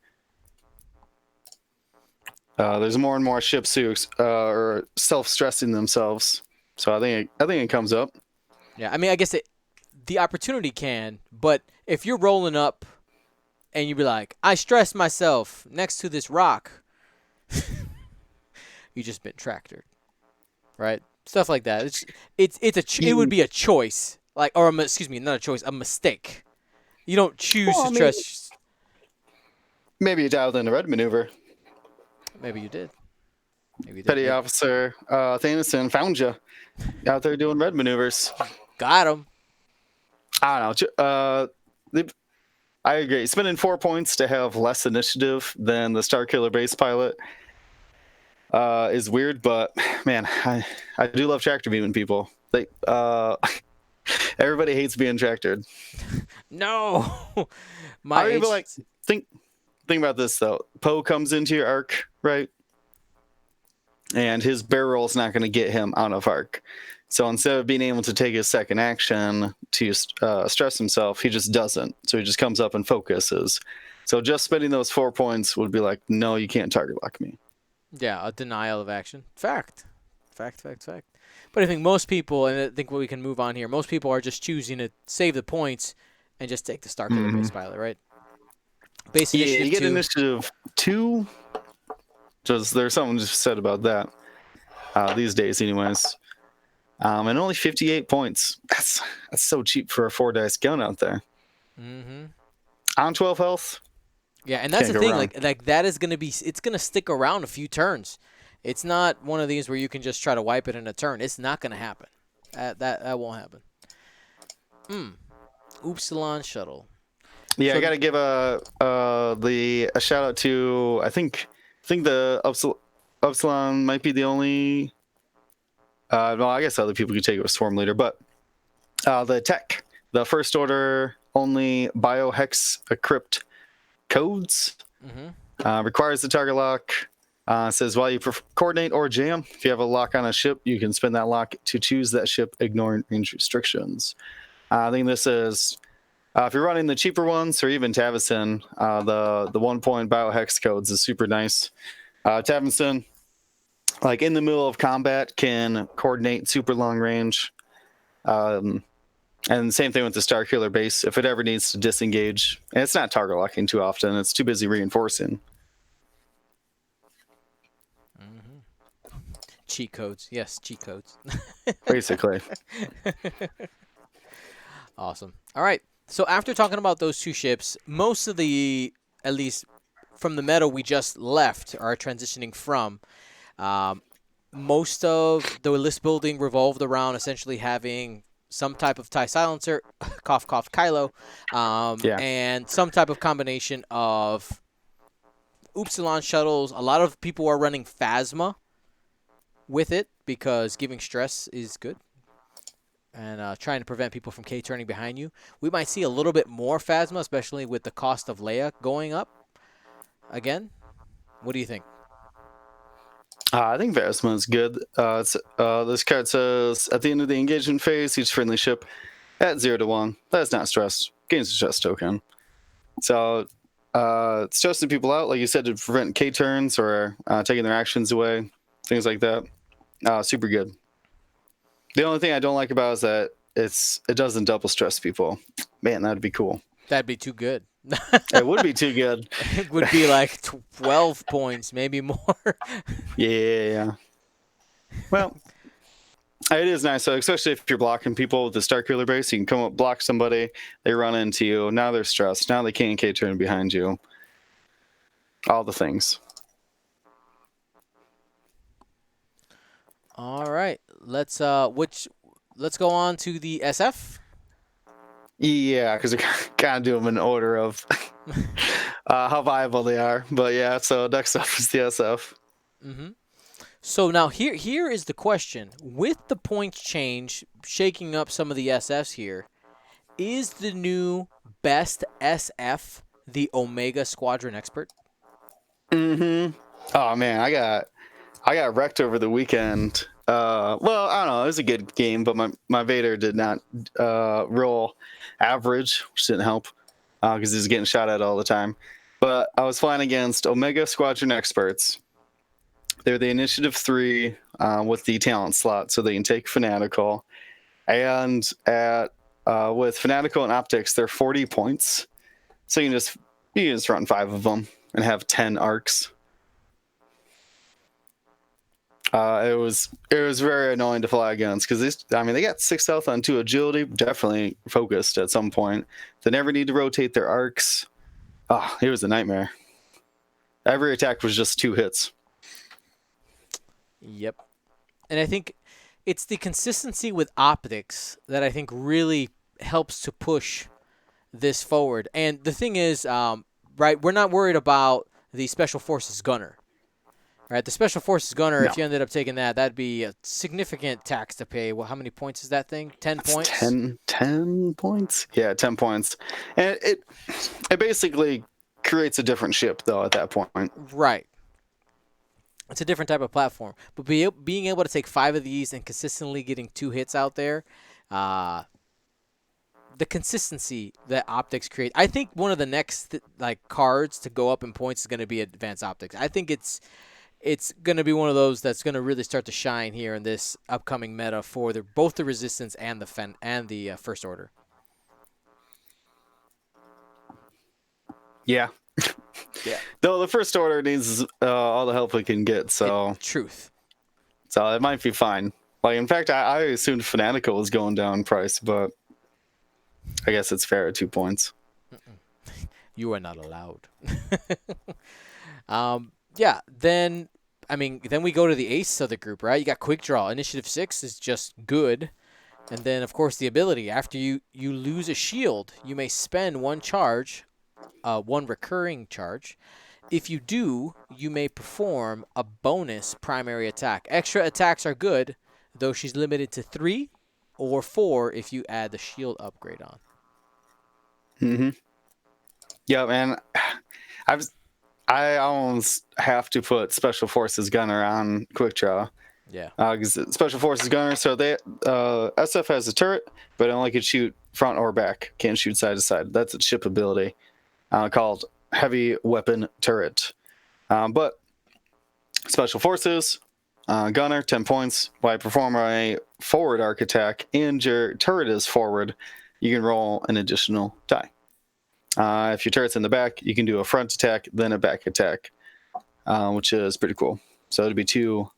There's more and more ships who are self-stressing themselves. So I think it comes up. yeah, I mean, I guess the opportunity can, but if you're rolling up and you be like, I stressed myself next to this rock, you just been tractored, right? Stuff like that. It would be a choice, like excuse me, not a choice, a mistake. You don't choose Well, to I mean, stress. maybe you dialed in a red maneuver. Maybe you did. Maybe you did. Petty Officer Thanison found you out there doing red maneuvers. Got him. I don't know. I agree. Spending 4 points to have less initiative than the Star Killer base pilot is weird, but man, I do love tractor beaming people. Everybody hates being tractored. No, my I mean, H. but like think about this though. Poe comes into your arc, right? And his barrel's not going to get him out of arc. So instead of being able to take his second action to stress himself, he just doesn't. So he just comes up and focuses. So just spending those 4 points would be like, no, you can't target lock me. Yeah, a denial of action. Fact. Fact, fact, fact. But I think most people, and I think what we can move on here, most people are just choosing to save the points and just take the Starkiller Mm-hmm. base pilot, right? Base Yeah, initiative you get 2. initiative 2. Just there's something just said about that these days, anyways. And only 58 points. That's so cheap for a 4 dice gun out there. Mm-hmm. On 12 health, Yeah, and that's can't the go thing. wrong. Like that is gonna be. It's gonna stick around a few turns. It's not one of these where you can just try to wipe it in a turn. It's not gonna happen. That won't happen. Upsilon shuttle. Yeah, I So gotta give a shout out to I think the Upsilon might be the only. Well, I guess other people could take it with Swarm Leader, but the tech, the first order only biohex crypt codes mhm. requires the target lock. Says while you coordinate or jam, if you have a lock on a ship, you can spend that lock to choose that ship, ignoring range restrictions. I think this is if you're running the cheaper ones or even Tavison, the 1 point biohex codes is super nice. Tavison, like in the middle of combat, can coordinate super long range. And same thing with the Starkiller base. If it ever needs to disengage, and it's not target locking too often, it's too busy reinforcing. Mhm. Cheat codes. Yes, cheat codes. Basically. Awesome. All right. So after talking about those two ships, most of the, at least from the meta we just left, are transitioning from. Um, most of the list building revolved around essentially having some type of TIE silencer, cough cough Kylo, Yeah. and some type of combination of Upsilon shuttles. A lot of people are running Phasma with it because giving stress is good and trying to prevent people from K turning behind you. We might see a little bit more Phasma, especially with the cost of Leia going up again. What do you think? I think Vasma is good. This card says at the end of the engagement phase, each friendly ship at 0 to 1 that's not stressed gains a stress token. So it's stressing people out, like you said, to prevent K turns or taking their actions away, things like that. Super good. The only thing I don't like about it is that it doesn't double stress people. Man, that'd be cool. That'd be too good. It would be too good. It would be like 12 points, maybe more. Yeah. Well, it is nice, so especially if you're blocking people with the Starkiller base, you can come up, block somebody, they run into you. Now they're stressed. Now they can't K turn behind you. All the things. All right. Let's go on to the SF. Yeah, because they're kind of do them in order of how viable they are. But yeah, so next up is the SF. Mhm. So now here is the question. With the points change shaking up some of the SFs here, is the new best SF the Omega Squadron Expert? Mm-hmm. Oh man, I got wrecked over the weekend. Well, I don't know. It was a good game, but my Vader did not roll average, which didn't help because he was getting shot at all the time. But I was flying against Omega Squadron Experts. They're the Initiative 3 with the talent slot, so they can take Fanatical. And at with Fanatical and Optics, they're 40 points. So you can just run 5 of them and have 10 arcs. It was very annoying to fly against because they got 6 health on 2 agility, definitely focused at some point. They never need to rotate their arcs. Oh, it was a nightmare. Every attack was just 2 hits. Yep. And I think it's the consistency with optics that I think really helps to push this forward. And the thing is, right, we're not worried about the Special Forces gunner. Right, the Special Forces gunner, No, if you ended up taking that, that'd be a significant tax to pay. Well, how many points is that thing? 10 it's points? 10 points. Yeah, 10 points, and it basically creates a different ship though at that point. Right. It's a different type of platform. But being able to take 5 of these and consistently getting 2 hits out there, uh, the consistency that optics create. I think one of the next like cards to go up in points is going to be advanced optics. I think it's going to be one of those that's going to really start to shine here in this upcoming meta for both the resistance and the first order. Yeah. Yeah. Though the first order needs all the help we can get, so Truth. it might be fine. Like, in fact, I assumed Fanatical was going down in price, but I guess it's fair at 2 points. You are not allowed. Yeah. Then we go to the ace of the group, right? You got quick draw. Initiative 6 is just good. And then, of course, the ability. After you lose a shield, you may spend one recurring charge. If you do, you may perform a bonus primary attack. Extra attacks are good, though she's limited to 3 or 4 if you add the shield upgrade on. Mm-hmm. Yeah, man. I almost have to put Special Forces Gunner on Quick Draw. Yeah. Because Special Forces Gunner, so SF has a turret, but it only can shoot front or back. Can't shoot side to side. That's its ship ability, called Heavy Weapon Turret. But Special Forces Gunner, 10 points. While you perform a forward arc attack and your turret is forward, you can roll an additional die. If your turret's in the back, you can do a front attack, then a back attack, which is pretty cool. So it'd be two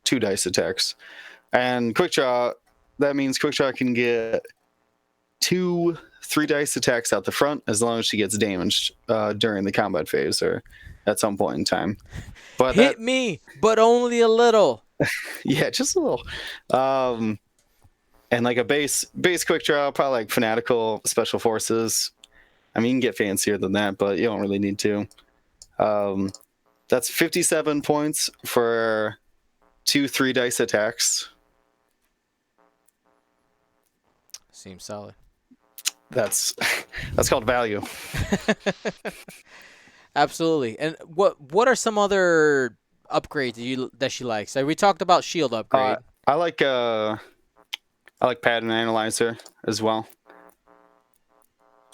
dice attacks. And Quick Draw, that means Quick Draw can get 2 3-dice attacks out the front as long as she gets damaged during the combat phase or at some point in time. But Hit me, but only a little. Yeah, just a little. And like a base Quick Draw, probably like Fanatical Special Forces. I mean, you can get fancier than that, but you don't really need to. That's 57 points for 2 3-dice attacks. Seems solid. That's called value. Absolutely. And what are some other upgrades that she likes? We talked about shield upgrade. I like Pattern Analyzer as well.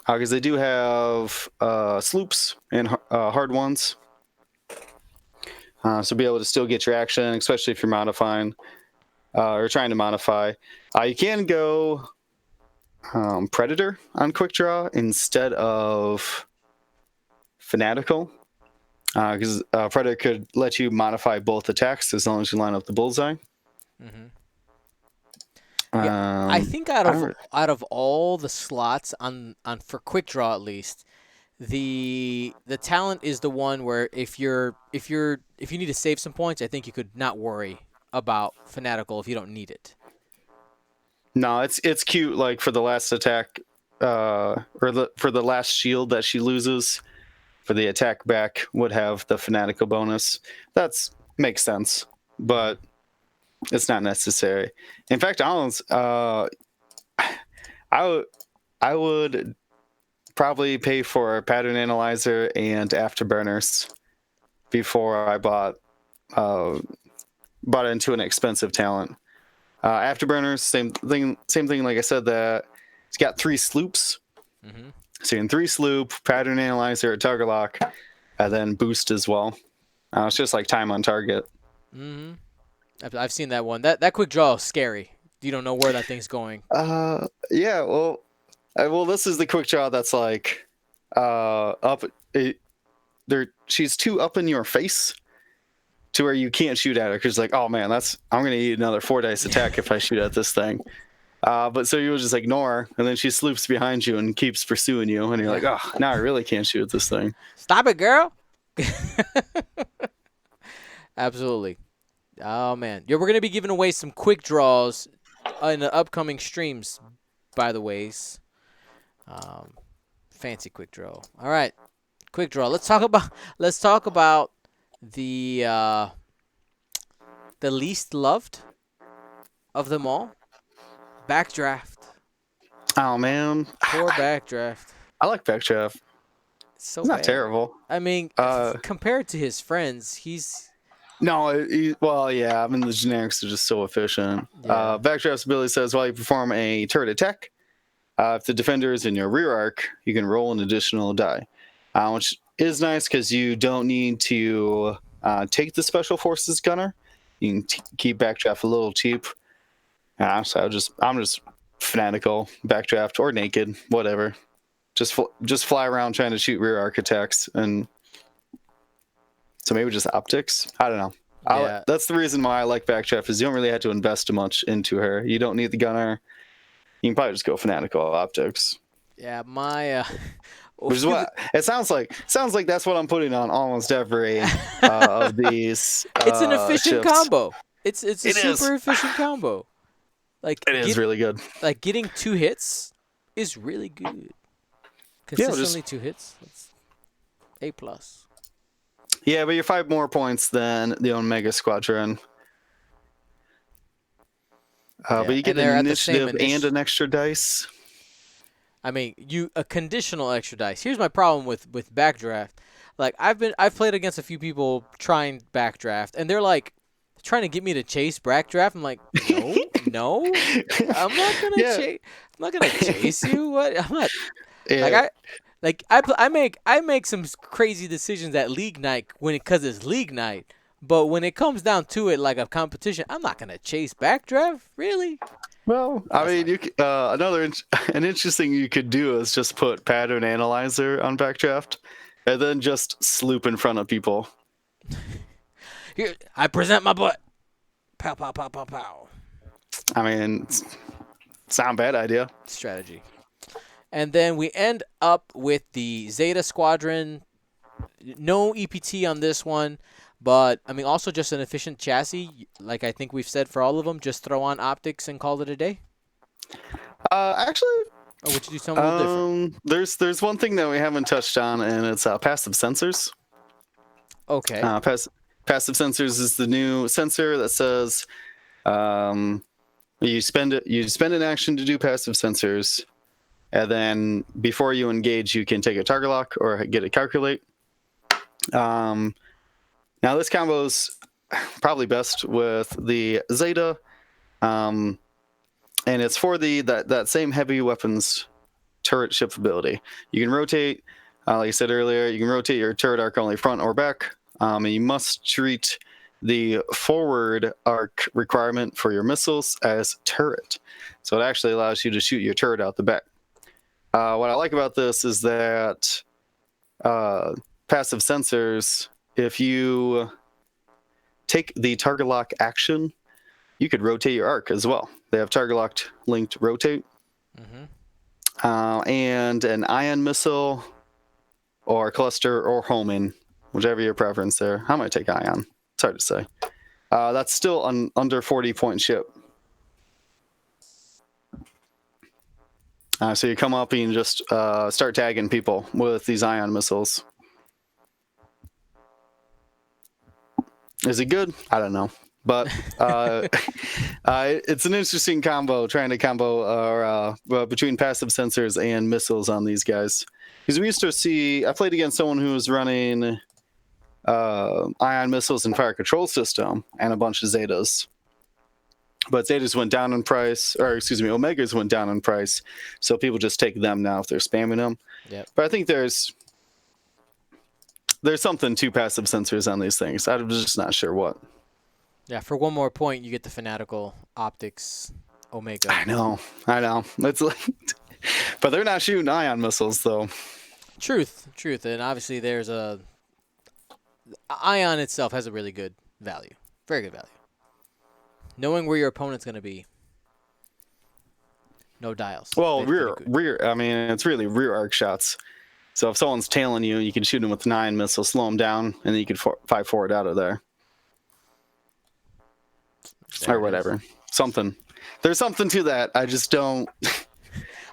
Because they do have sloops and hard ones. So be able to still get your action, especially if you're modifying or trying to modify. You can go Predator on Quick Draw instead of Fanatical. Because Predator could let you modify both attacks as long as you line up the bullseye. Mm-hmm. Yeah, I think out of all the slots on for Quick Draw at least, the talent is the one where if you need to save some points, I think you could not worry about Fanatical if you don't need it. No, it's cute. Like for the last attack, for the last shield that she loses, for the attack back would have the Fanatical bonus. That's makes sense, but it's not necessary. In fact, I would probably pay for a Pattern Analyzer and Afterburners before I bought into an expensive talent. Afterburners, same thing. Like I said, that it's got 3 sloops. Mm-hmm. So you can 3 sloop, Pattern Analyzer, Target Lock, and then boost as well. It's just like time on target. Mm-hmm. I've seen that one. That Quick Draw is scary. You don't know where that thing's going. Yeah. Well, this is the Quick Draw that's like up. She's too up in your face to where you can't shoot at her because like, oh man, I'm gonna need another 4-dice attack if I shoot at this thing. But so you will just ignore her, and then she sloops behind you and keeps pursuing you, and you're like, oh, now I really can't shoot at this thing. Stop it, girl. Absolutely. Oh man, yeah, we're gonna be giving away some Quick Draws in the upcoming streams. By the ways, fancy Quick Draw. All right, Quick Draw. Let's talk about the least loved of them all. Backdraft. Oh man, Poor Backdraft. I like Backdraft. It's so It's not bad. terrible. I mean, compared to his friends, he's No, well, yeah. I mean, the generics are just so efficient. Yeah. Backdraft's ability says while you perform a turret attack, If the defender is in your rear arc, you can roll an additional die, which is nice because you don't need to take the special forces gunner. You can keep backdraft a little cheap. So I'm just fanatical backdraft or naked, whatever. Just fly around trying to shoot rear arc attacks, and so maybe just optics. I don't know. Yeah, That's the reason why I like backdraft is you don't really have to invest much into her. You don't need the gunner. You can probably just go fanatical optics, yeah. My which is what it sounds like. Sounds like that's what I'm putting on almost every of these it's an efficient ships. combo. It's a It is. super efficient combo. It is really good. Like getting 2 hits is really good. Yeah, Consistently 2 hits. That's A+. Yeah, but you're 5 more points than the Omega Squadron. Yeah, But you get and an they're at the same initiative and an extra dice. I mean, a conditional extra dice. Here's my problem with backdraft. Like I've played against a few people trying backdraft, and they're like trying to get me to chase backdraft. I'm like, no, no, I'm not gonna Yeah. chase. I'm not gonna chase you. What? I'm not. Yeah. I make some crazy decisions at league night because it's league night. But when it comes down to it, like a competition, I'm not gonna chase backdraft. Really? Well, I mean, an interesting you could do is just put pattern analyzer on backdraft, and then just sloop in front of people. Here, I present my butt. Pow pow pow pow pow. I mean, it's not a bad idea. Strategy. And then we end up with the Zeta Squadron. No EPT on this one, but I mean also just an efficient chassis. Like I think we've said for all of them, just throw on optics and call it a day. Actually, Or would you do something a little different? there's one thing that we haven't touched on, and it's passive sensors. Okay. Passive sensors is the new sensor that says you spend an action to do passive sensors, and then before you engage, you can take a target lock or get a calculate. Now this combo is probably best with the Zeta, and it's for that same heavy weapons turret ship ability. You can rotate, like I said earlier, you can rotate your turret arc only front or back, and you must treat the forward arc requirement for your missiles as turret. So it actually allows you to shoot your turret out the back. What I like about this is that passive sensors, if you take the target lock action, you could rotate your arc as well. They have target locked linked rotate. And an ion missile or cluster or homing, whichever your preference there. I might take ion. It's hard to say. That's still an under 40-point ship. So you come up and you just start tagging people with these ion missiles. Is it good? I don't know. But it's an interesting combo, trying to combo between passive sensors and missiles on these guys. Because we used to see, I played against someone who was running ion missiles and fire control system and a bunch of Zetas. But Zetas went down in price, or excuse me, Omegas went down in price. So people just take them now if they're spamming them. Yep. But I think there's something to passive sensors on these things. I'm just not sure what. Yeah, for one more point, you get the Fanatical optics Omega. I know. It's like, but they're not shooting ion missiles though. Truth, and obviously there's ion itself has a really good value, very good value. Knowing where your opponent's gonna be, no dials. Well, rear. I mean, it's really rear arc shots. So if someone's tailing you, you can shoot them with 9 missiles, slow them down, and then you can 5 forward out of there. Or whatever. Something. There's something to that. I just don't.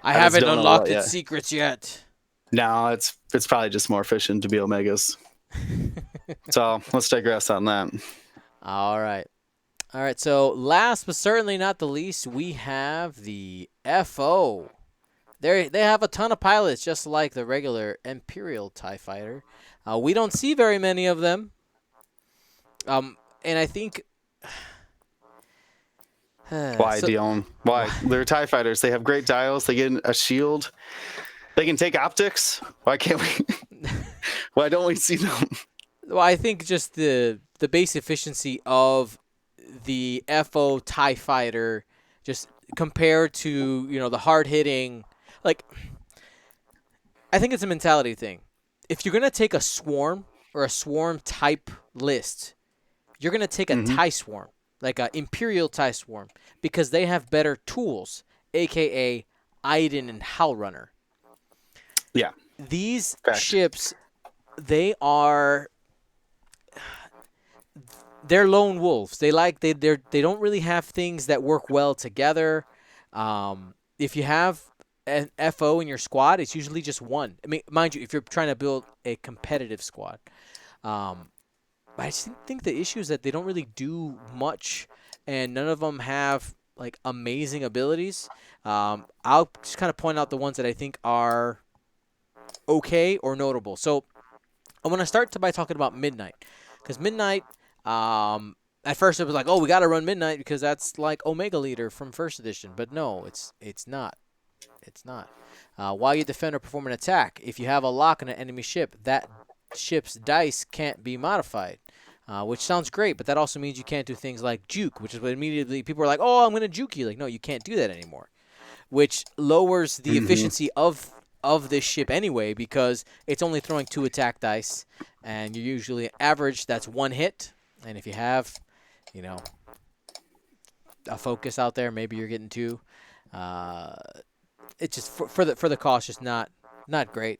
I haven't unlocked its secrets yet. No, it's probably just more efficient to be Omegas. So let's digress on that. All right. So last but certainly not the least, we have the FO. They have a ton of pilots, just like the regular Imperial TIE Fighter. We don't see very many of them. And I think Why, So Dion? Why? why? They're TIE fighters. They have great dials. They get a shield. They can take optics. Why can't we? Why don't we see them? Well, I think just the base efficiency of the FO Tie Fighter, just compared to the hard hitting, like I think it's a mentality thing. If you're gonna take a swarm or a swarm type list, you're gonna take a Hmm. tie swarm, like a Imperial tie swarm, because they have better tools, aka Iden and Howlrunner. Yeah, These fact. ships, they are they're lone wolves. They don't really have things that work well together. If you have an FO in your squad, it's usually just one. I mean, mind you, if you're trying to build a competitive squad. Um, but I just think the issue is that they don't really do much, and none of them have like amazing abilities. I'll just kind of point out the ones that I think are okay or notable. So I want to start by talking about Midnight, because Midnight, at first it was like, oh, we got to run Midnight because that's like Omega Leader from First Edition, but no, it's not. It's not. While you defend or perform an attack, if you have a lock on an enemy ship, that ship's dice can't be modified. Which sounds great, but that also means you can't do things like juke, which is what immediately people are like, "Oh, I'm going to juke you." Like, no, you can't do that anymore, which lowers the Hmm. efficiency of this ship anyway because it's only throwing 2 attack dice, and you're usually average. That's 1 hit, and if you have, you know, a focus out there, maybe you're getting 2. Uh, it's just for the cost, just not great.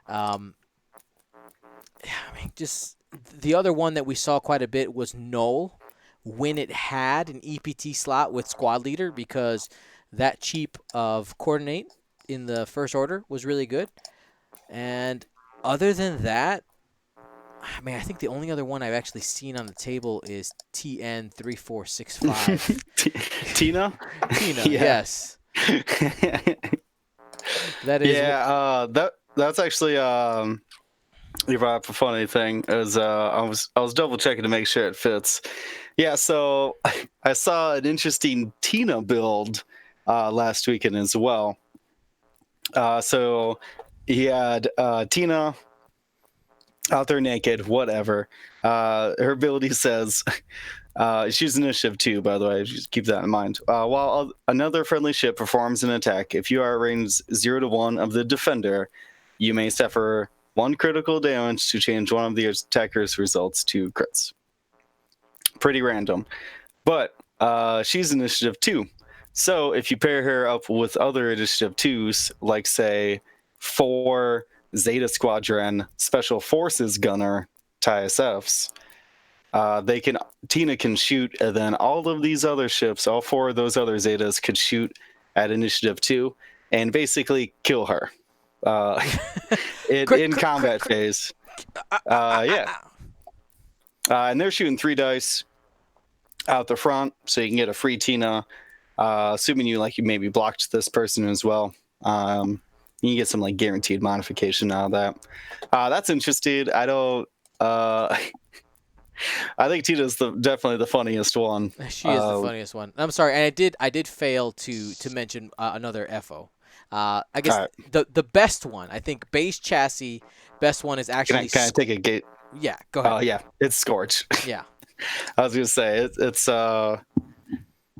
Um, I mean, just the other one that we saw quite a bit was Null when it had an EPT slot with squad leader because that cheap of coordinate in the first order was really good. And other than that, I mean, I think the only other one I've actually seen on the table is TN3465. Tina? Tina, Yeah. yes. That is. Yeah, that's actually you brought up a funny thing. Is I was double checking to make sure it fits. Yeah, so I saw an interesting Tina build last weekend as well. So he had Tina out there naked, whatever. Her ability says she's initiative 2, by the way. Just keep that in mind. While another friendly ship performs an attack, if you are at range 0 to 1 of the defender, you may suffer 1 critical damage to change one of the attacker's results to crits. Pretty random. But she's initiative 2. So if you pair her up with other initiative 2s, like, say, 4 Zeta Squadron Special Forces Gunner TISFs, they can Tina can shoot, and then all of these other ships, all 4 of those other Zetas, could shoot at initiative 2 and basically kill her in combat phase. Yeah, and they're shooting 3 dice out the front, so you can get a free Tina. Assuming you maybe blocked this person as well. You can get some guaranteed modification out of that. That's interesting. I don't. I think Tina's definitely the funniest one. She is the funniest one. I'm sorry, and I did fail to mention another FO. I guess All right. the best one, I think base chassis best one is Can I actually can I take a gate? yeah. Go ahead. Oh yeah, it's Scorch. Yeah, I was gonna say it's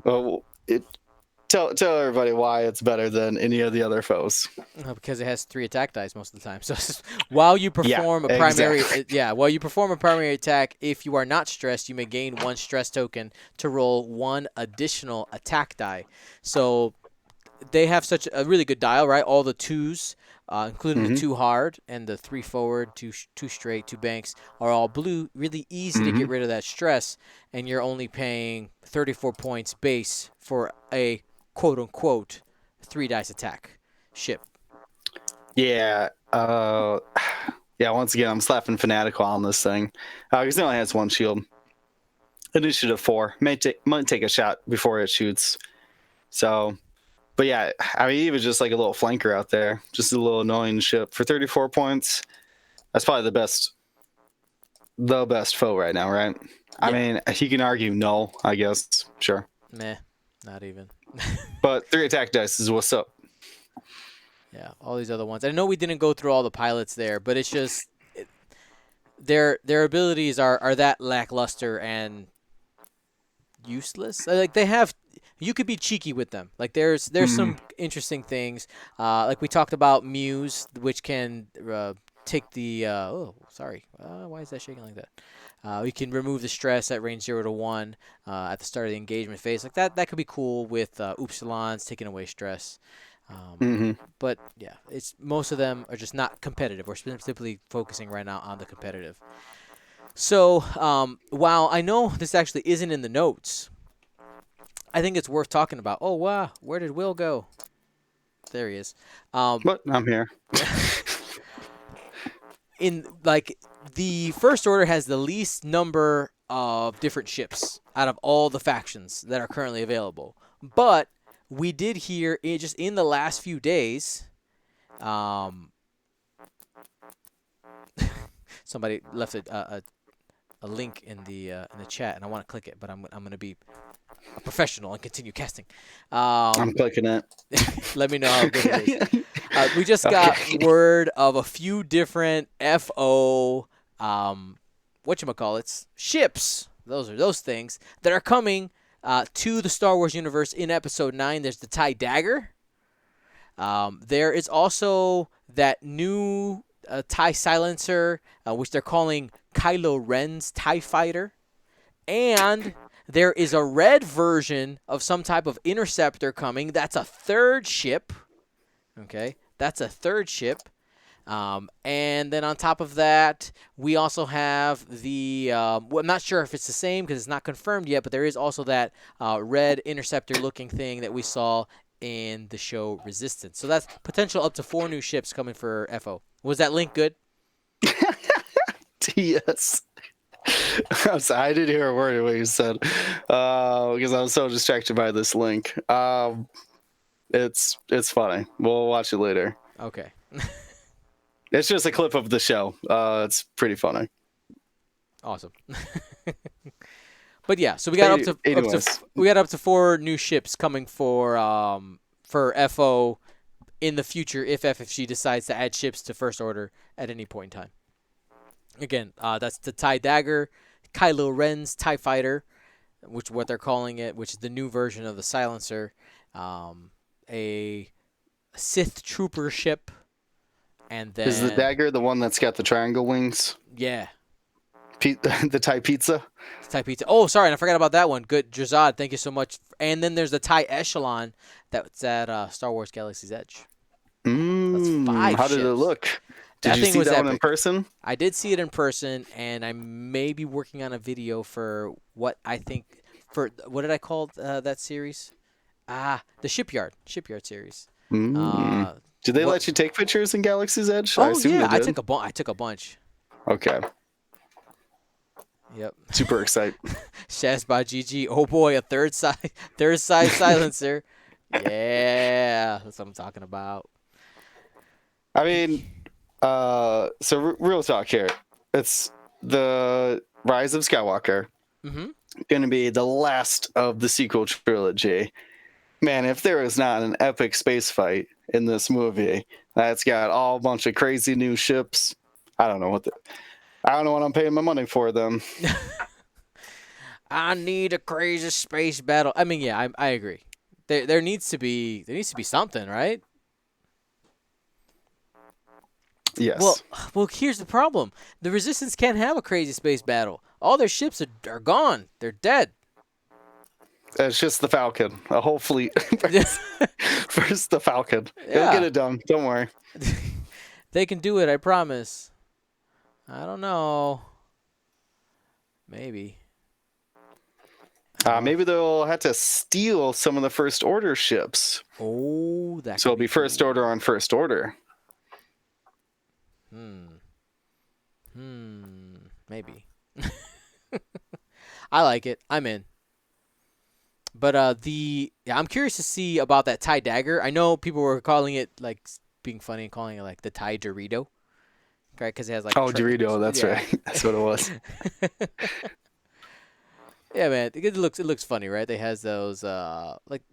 well, tell everybody why it's better than any of the other foes. because it has 3 attack dice most of the time. So while you Yeah, perform a primary, exactly. while you perform a primary attack, if you are not stressed, you may gain 1 stress token to roll 1 additional attack die. So they have such a really good dial, right? All the 2s, including the Hmm. 2 hard and the 3 forward, two straight, 2 banks, are all blue. Really easy to Hmm. get rid of that stress, and you're only paying 34 points base for a quote unquote 3 dice attack ship. Yeah. Yeah. Once again, I'm slapping Fanatical on this thing because it only has 1 shield. Initiative 4 might take a shot before it shoots. So, but yeah, I mean, even just like a little flanker out there, just a little annoying ship for 34 points. That's probably the best foe right now, right? I Yeah, mean, he can argue no, I guess. Sure. meh. Not even. But 3 attack dice is what's up. Yeah, all these other ones. I know we didn't go through all the pilots there, but it's just their abilities are that lackluster and useless. Like they have, you could be cheeky with them. Like there's Mm. some interesting things. Like we talked about Muse, which can take the. Oh, sorry. Why is that shaking like that? You can remove the stress at range 0 to 1 at the start of the engagement phase. Like that could be cool with Upsilons taking away stress. Um, Hmm. but yeah, it's most of them are just not competitive. We're specifically focusing right now on the competitive. So while I know this actually isn't in the notes, I think it's worth talking about. Oh wow, where did Will go? There he is. Um, But I'm here. in like the first order has the least number of different ships out of all the factions that are currently available. But we did hear just in the last few days, um, somebody left a link in the chat, and I want to click it, but I'm gonna be a professional and continue casting. I'm Um, clicking it. let me know how good it is. We just got Okay. word of a few different FO, whatchamacallits, ships. Those are those things that are coming to the Star Wars universe in Episode 9. There's the TIE Dagger. There is also that new TIE Silencer, which they're calling Kylo Ren's TIE Fighter. And there is a red version of some type of interceptor coming. That's a third ship. Okay, that's a third ship. And then on top of that, we also have the. Well, I'm not sure if it's the same because it's not confirmed yet, but there is also that red interceptor looking thing that we saw in the show Resistance. So that's potential up to 4 new ships coming for FO. Was that link good? Yes. I didn't hear a word of what you said because I was so distracted by this link. It's funny. We'll watch it later. Okay. It's just a clip of the show. It's pretty funny. Awesome. But yeah, so we got Anyways, we got up to 4 new ships coming for FO in the future if FFG decides to add ships to First Order at any point in time. Again, that's the TIE Dagger, Kylo Ren's TIE Fighter, which what they're calling it, which is the new version of the Silencer, a Sith Trooper ship, and is the then dagger the one that's got the triangle wings? yeah, The Thai pizza? TIE Pizza. Oh, sorry, and I forgot about that one. Good, Jazad, thank you so much. And then there's the TIE Echelon that's at Star Wars Galaxy's Edge. That's 5 How did it ships. look? Did That you thing see was that one in epic. person? I did see it in person, and I may be working on a video for what I think for what did I call that series? The Shipyard series. Mm. Uh, Did they what? let you take pictures in Galaxy's Edge? I Oh assume yeah, they did. I took a bunch. Okay. Yep. Super excited. Shazbot GG. Oh boy, a third size silencer. Yeah, that's what I'm talking about. I mean, so real talk here. It's the Rise of Skywalker. Mhm. Going to be the last of the sequel trilogy. Man, if there is not an epic space fight in this movie that's got all a bunch of crazy new ships, I don't know I don't know what I'm paying my money for them. I need a crazy space battle. I mean, yeah, I agree. There needs to be something, right? Well, Yes. well, here's the problem. The Resistance can't have a crazy space battle. All their ships are gone. They're dead. It's just the Falcon. A whole fleet. First the Falcon. He'll get Yeah. it done. Don't worry. They can do it, I promise. I don't know. Maybe. I don't know Maybe they'll have to steal some of the First Order ships. Oh, that So could it'll be be First cool. Order on First Order. Hmm. Maybe. I like it. I'm in. But yeah, I'm curious to see about that tie dagger. I know people were calling it like being funny and calling it like the tie Dorito, right? Because it has like Oh, Dorito. That's yeah. right. That's what it was. Yeah, man. It looks funny, right? They has those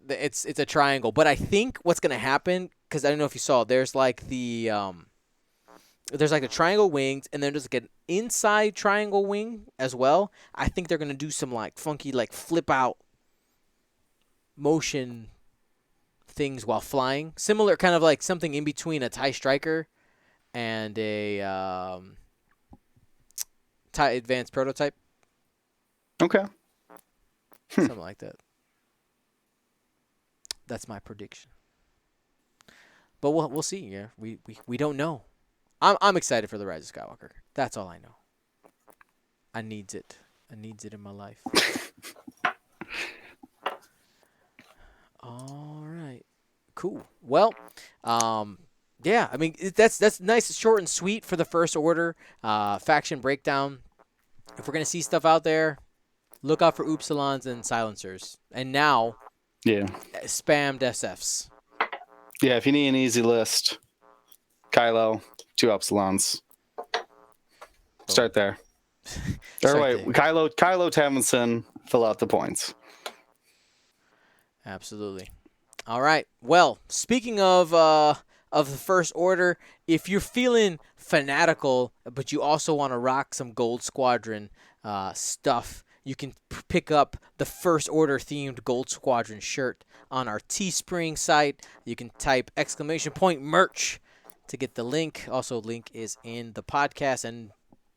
it's a triangle, but I think what's gonna happen, because I don't know if you saw, there's like the triangle wings, and then there's like an inside triangle wing as well. I think they're gonna do some like funky like flip out motion things while flying, similar kind of like something in between a TIE Striker and a TIE Advanced prototype, Okay. something like that. That's my prediction. But we'll see. Yeah, we don't know. I'm excited for the Rise of Skywalker. That's all I know. I needs it. I needs it in my life. All right. Cool. Well, yeah. I mean, that's nice, short and sweet for the First Order faction breakdown. If we're gonna see stuff out there, look out for Upsilons and Silencers, and now Yeah. spammed SFs. Yeah. If you need an easy list, Kylo, 2 Upsilons. Start there. Or Start wait, there. Kylo Tavinson, fill out the points. Absolutely. All right. Well, speaking of the First Order, if you're feeling fanatical, but you also want to rock some Gold Squadron stuff, you can pick up the First Order themed Gold Squadron shirt on our Teespring site. You can type !merch to get the link. Also, link is in the podcast and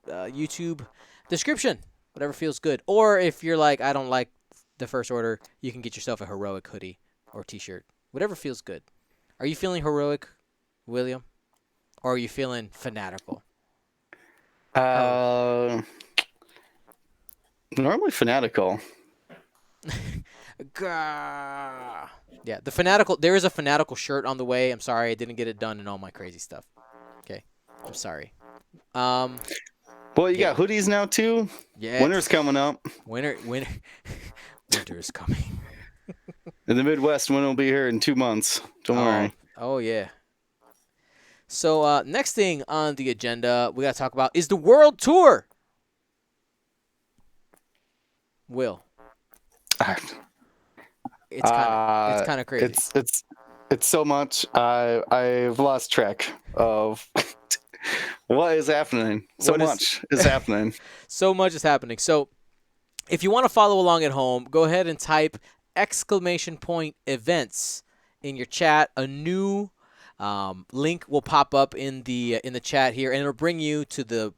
YouTube description. Whatever feels good. Or if you're like, I don't like the First Order, you can get yourself a heroic hoodie or T-shirt. Whatever feels good. Are you feeling heroic, William? Or are you feeling fanatical? Normally fanatical. Gah. Yeah, the fanatical. There is a fanatical shirt on the way. I'm sorry, I didn't get it done and all my crazy stuff. Okay, I'm sorry. Um, Well, you yeah, got hoodies now too. yeah. Winter's coming up. Winter, winter is coming. In the Midwest, winter will be here in 2 months. Don't worry. Oh yeah. So next thing on the agenda we gotta talk about is the World Tour. Will, it's kind of crazy. It's so much. I've lost track of what is happening. So much is happening. So much is happening. So if you want to follow along at home, go ahead and type !events in your chat. A new link will pop up in the chat here, and it'll bring you to the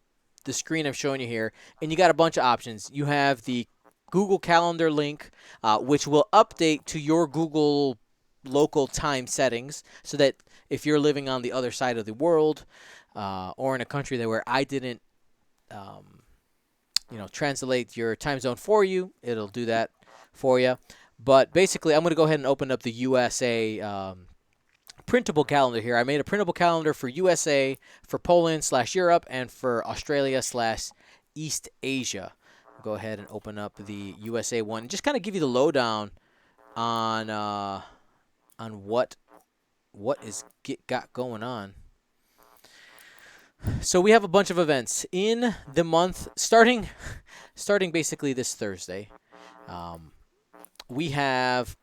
screen I'm showing you here. And you got a bunch of options. You have the Google Calendar link, which will update to your Google local time settings, so that if you're living on the other side of the world or in a country that where I didn't translate your time zone for you, it'll do that for you. But basically, I'm going to go ahead and open up the USA printable calendar here. I made a printable calendar for USA, for Poland/Europe, and for Australia/East Asia. Go ahead and open up the USA one and just kind of give you the lowdown on what is got going on. So we have a bunch of events in the month, starting basically this Thursday. We have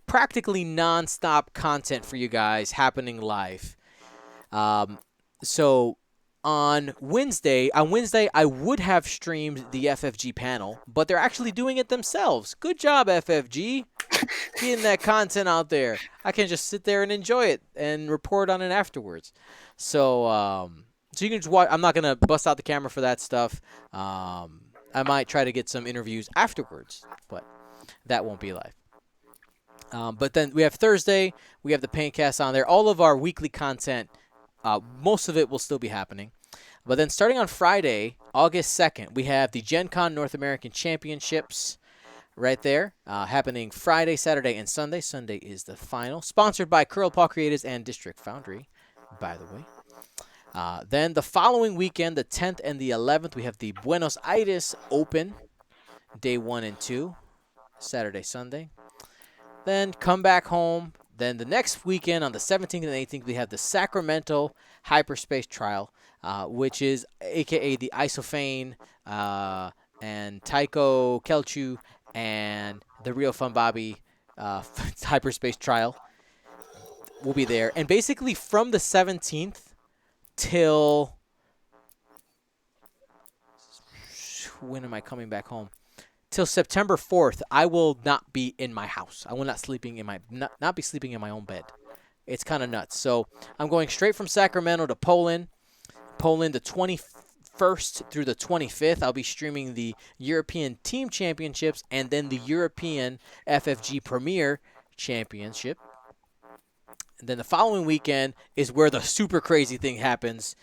practically non-stop content for you guys happening live. So on Wednesday, I would have streamed the FFG panel, but they're actually doing it themselves. Good job, FFG, getting that content out there. I can just sit there and enjoy it and report on it afterwards. So you can just watch. I'm not gonna bust out the camera for that stuff. I might try to get some interviews afterwards, but that won't be live. But then we have Thursday. We have the Paintcast on there. All of our weekly content, most of it will still be happening. But then starting on Friday, August 2nd, we have the Gen Con North American Championships right there, happening Friday, Saturday, and Sunday. Sunday is the final. Sponsored by Curl Paw Creators and District Foundry, by the way. Then the following weekend, the 10th and the 11th, we have the Buenos Aires Open, day 1 and 2, Saturday, Sunday. Then come back home. Then the next weekend, on the 17th and 18th, we have the Sacramento Hyperspace Trial, which is a.k.a. the Isophane and and Taiko Kelchu and the Real Fun Bobby hyperspace trial will be there. And basically from the 17th till when am I coming back home? Till September 4th, I will not be in my house. I will not be sleeping in my own bed. It's kind of nuts. So I'm going straight from Sacramento to Poland. Poland the 21st through the 25th. I'll be streaming the European Team Championships and then the European FFG Premier Championship. And then the following weekend is where the super crazy thing happens.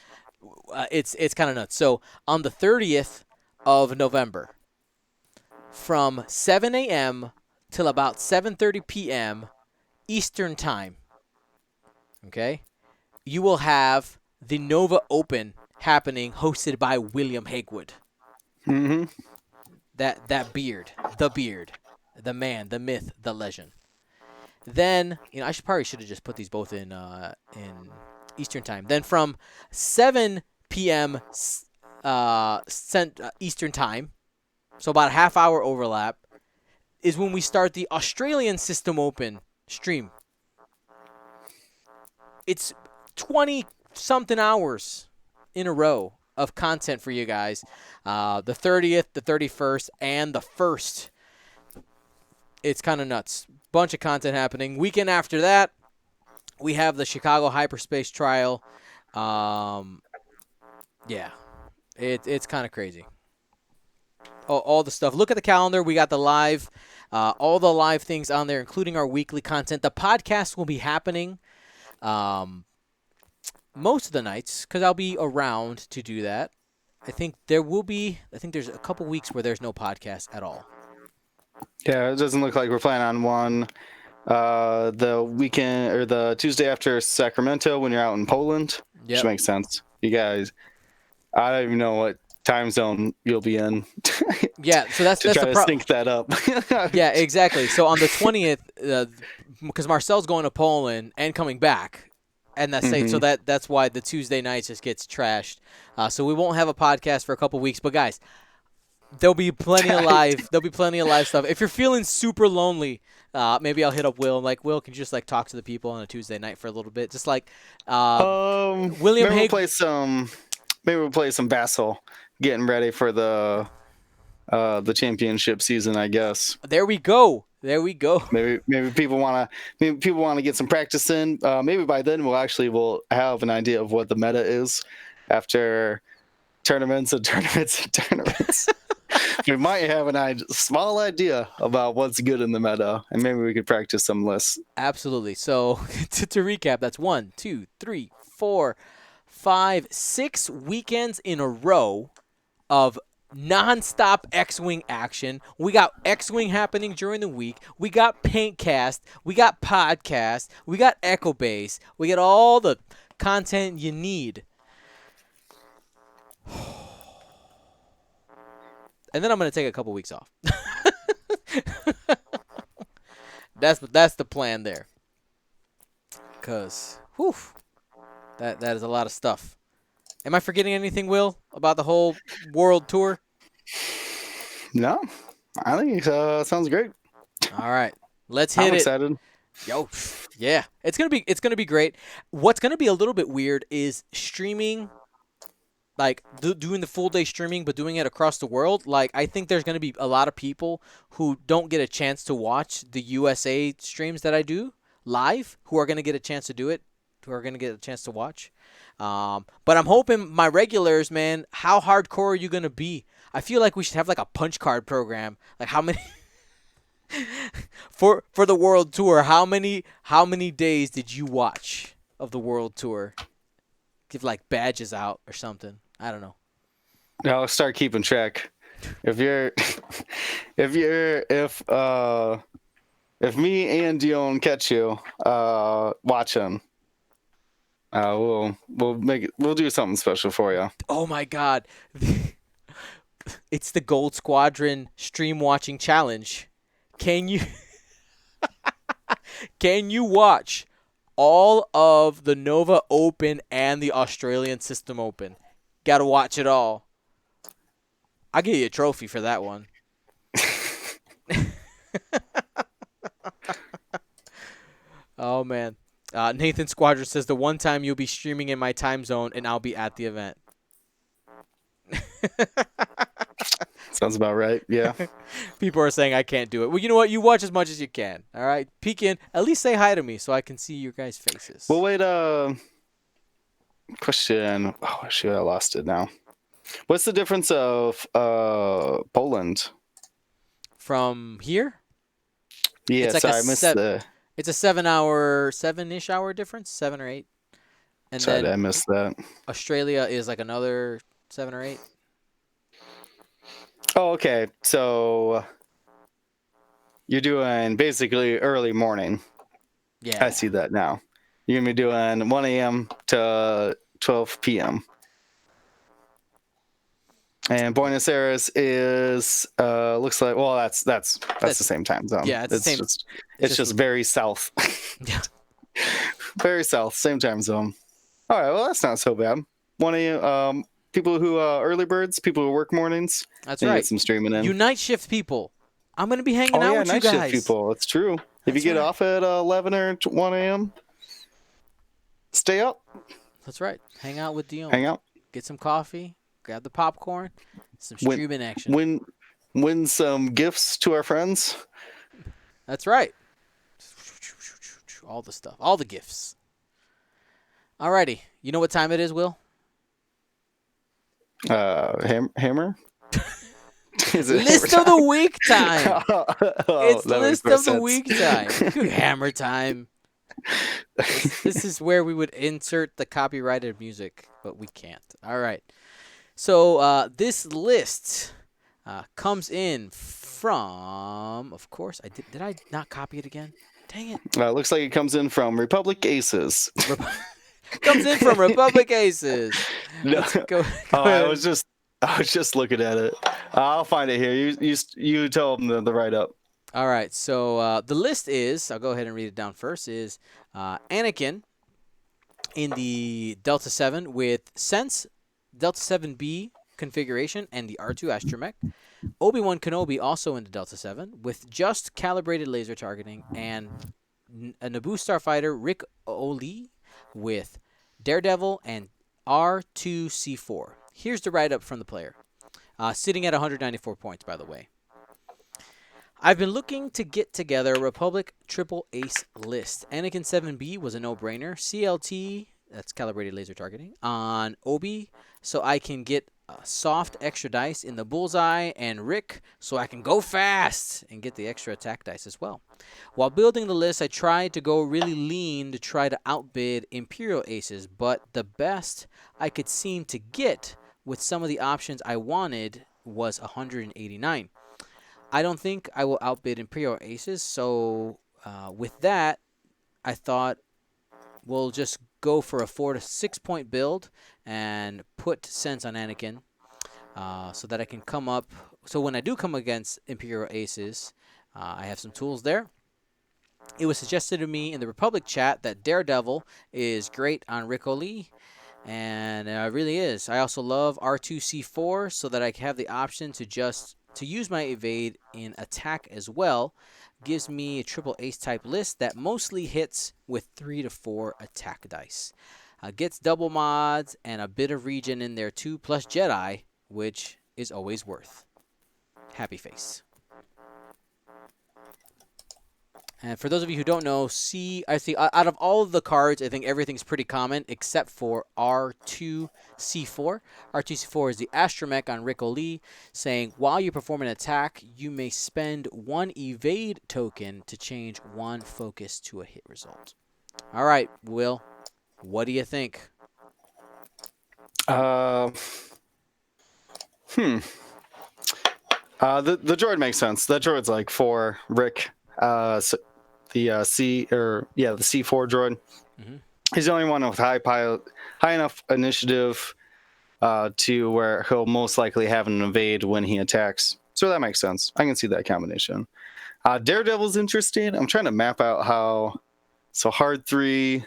It's kind of nuts. So on the 30th of November, from 7 a.m. till about 7:30 p.m. Eastern Time, okay, you will have the Nova Open happening, hosted by William Hagewood. Mm-hmm. That beard, the man, the myth, the legend. Then I should have just put these both in Eastern Time. Then from 7 p.m. Eastern Time, so about a half hour overlap, is when we start the Australian System Open stream. It's 20-something hours in a row of content for you guys. The 30th, the 31st, and the 1st. It's kind of nuts. Bunch of content happening. Weekend after that, we have the Chicago Hyperspace Trial. Yeah, it's kind of crazy. Oh, all the stuff. Look at the calendar. We got the live, all the live things on there, including our weekly content. The podcast will be happening most of the nights because I'll be around to do that. I think there's a couple weeks where there's no podcast at all. Yeah, it doesn't look like we're planning on one the weekend or the Tuesday after Sacramento when you're out in Poland. Yep. Which makes sense. You guys, I don't even know what time zone you'll be in. Yeah, so that's try the to sync that up. Yeah, exactly. So on the 20th, because Marcel's going to Poland and coming back, and that's so that's why the Tuesday nights just gets trashed. So we won't have a podcast for a couple weeks. But guys, there'll be plenty of live. There'll be plenty of live stuff. If you're feeling super lonely, maybe I'll hit up Will. Like, Will, can you just talk to the people on a Tuesday night for a little bit? Just William maybe we'll play some Vassal, getting ready for the championship season, I guess. There we go. Maybe people want to get some practice in. Maybe by then we'll have an idea of what the meta is after tournaments. We might have a small idea about what's good in the meta, and maybe we could practice some lists. Absolutely. So to recap, that's 1, 2, 3, 4, 5, 6 weekends in a row of non-stop X-Wing action. We got X-Wing happening during the week. We got Paintcast. We got Podcast. We got Echo Base. We got all the content you need. And then I'm going to take a couple weeks off. That's the plan there. Because, that is a lot of stuff. Am I forgetting anything, Will, about the whole world tour? No, I think it sounds great. All right, let's hit I'm it. excited. Yo, yeah, it's gonna be great. What's gonna be a little bit weird is streaming, like doing the full day streaming, but doing it across the world. Like, I think there's gonna be a lot of people who don't get a chance to watch the USA streams that I do live, who are gonna get a chance to do it, who are gonna get a chance to watch. But I'm hoping my regulars, man, how hardcore are you going to be? I feel like we should have like a punch card program. Like how many for the world tour, how many days did you watch of the world tour? Give like badges out or something. I don't know. Now I'll start keeping track. If me and Dion catch you watching, we'll do something special for you. Oh my God. It's the Gold Squadron stream watching challenge. Can you watch all of the Nova Open and the Australian System Open? Got to watch it all. I'll give you a trophy for that one. Oh man. Nathan Squadron says the one time you'll be streaming in my time zone and I'll be at the event. Sounds about right. Yeah. People are saying I can't do it. Well, you know what? You watch as much as you can. All right, peek in. At least say hi to me so I can see your guys' Well, faces. wait. Question. Oh shoot, I lost it now. What's the difference of Poland? From here, Yeah, it's like a sorry, I missed set. the. It's a 7 hour, 7-ish hour difference, 7 or 8, and Sorry, I then missed that. Australia is like another 7 or 8. Oh, okay. So you're doing basically early morning. I Yeah, see that now. You're gonna be doing 1 a.m. to 12 p.m. And Buenos Aires is looks like well that's the that's same time zone. yeah, it's the same. It's It's just just very south. yeah, Very south, same time zone. All right, well that's not so bad. 1 a.m. People who early birds, people who work mornings, that's they get right. some streaming in. You night shift people. I'm gonna be hanging Oh out yeah, with you night shift guys. people. It's true. If you That's get right. off at 11 or 1 a.m., stay up, That's right. Hang out with Dion. hang out, Get some coffee. Grab the popcorn. Some win, streaming action. win, win some gifts to our friends. That's right. All the stuff. All the gifts. Alrighty. You know what time it is, Will? Hammer. Is it hammer List of the time? week time. Oh, It's that makes list more of the sense. week time. Hammer time. This is where we would insert the copyrighted music, but we can't. All right. So this list comes in from, of course, did I not copy it again? Dang it. Looks like it comes in from Republic Aces. Comes in from Republic Aces. No, Let's go oh, ahead and I was just looking at it. I'll find it here. You tell them the write up. all right. So the list is, I'll go ahead and read it down first, is Anakin in the Delta 7 with Sense, Delta 7B configuration, and the R2 astromech. Obi-Wan Kenobi also in the Delta 7 with just calibrated laser targeting, and a Naboo starfighter Rick Oli with Daredevil and R2C4. Here's the write-up from the player. Sitting at 194 points, by the way. I've been looking to get together a Republic triple ace list. Anakin 7B was a no-brainer. CLT, that's calibrated laser targeting, on Obi, so I can get soft extra dice in the bullseye, and Rick, so I can go fast and get the extra attack dice as well. While building the list, I tried to go really lean to try to outbid Imperial aces, but the best I could seem to get with some of the options I wanted was 189. I don't think I will outbid Imperial Aces, so with that, I thought we'll just go for a 4 to 6 point build and put Sense on Anakin so that I can come up. So when I do come against Imperial Aces, I have some tools there. It was suggested to me in the Republic chat that Daredevil is great on Rico Lee, and it really is. I also love R2C4 so that I have the option to use my evade in attack as well. Gives me a triple ace type list that mostly hits with 3 to 4 attack dice. Gets double mods and a bit of regen in there too, plus Jedi, which is always worth. Happy face. And for those of you who don't know, I think out of all of the cards, I think everything's pretty common except for R2C4. R2C4 is the astromech on Rick Lee, saying while you perform an attack, you may spend one evade token to change one focus to a hit result. All right, Will, what do you think? The droid makes sense. That droid's like for Rick. So the the C4 droid. Mm-hmm. He's the only one with high enough initiative to where he'll most likely have an evade when he attacks. So that makes sense. I can see that combination. Daredevil's interesting. I'm trying to map out how. So hard 3,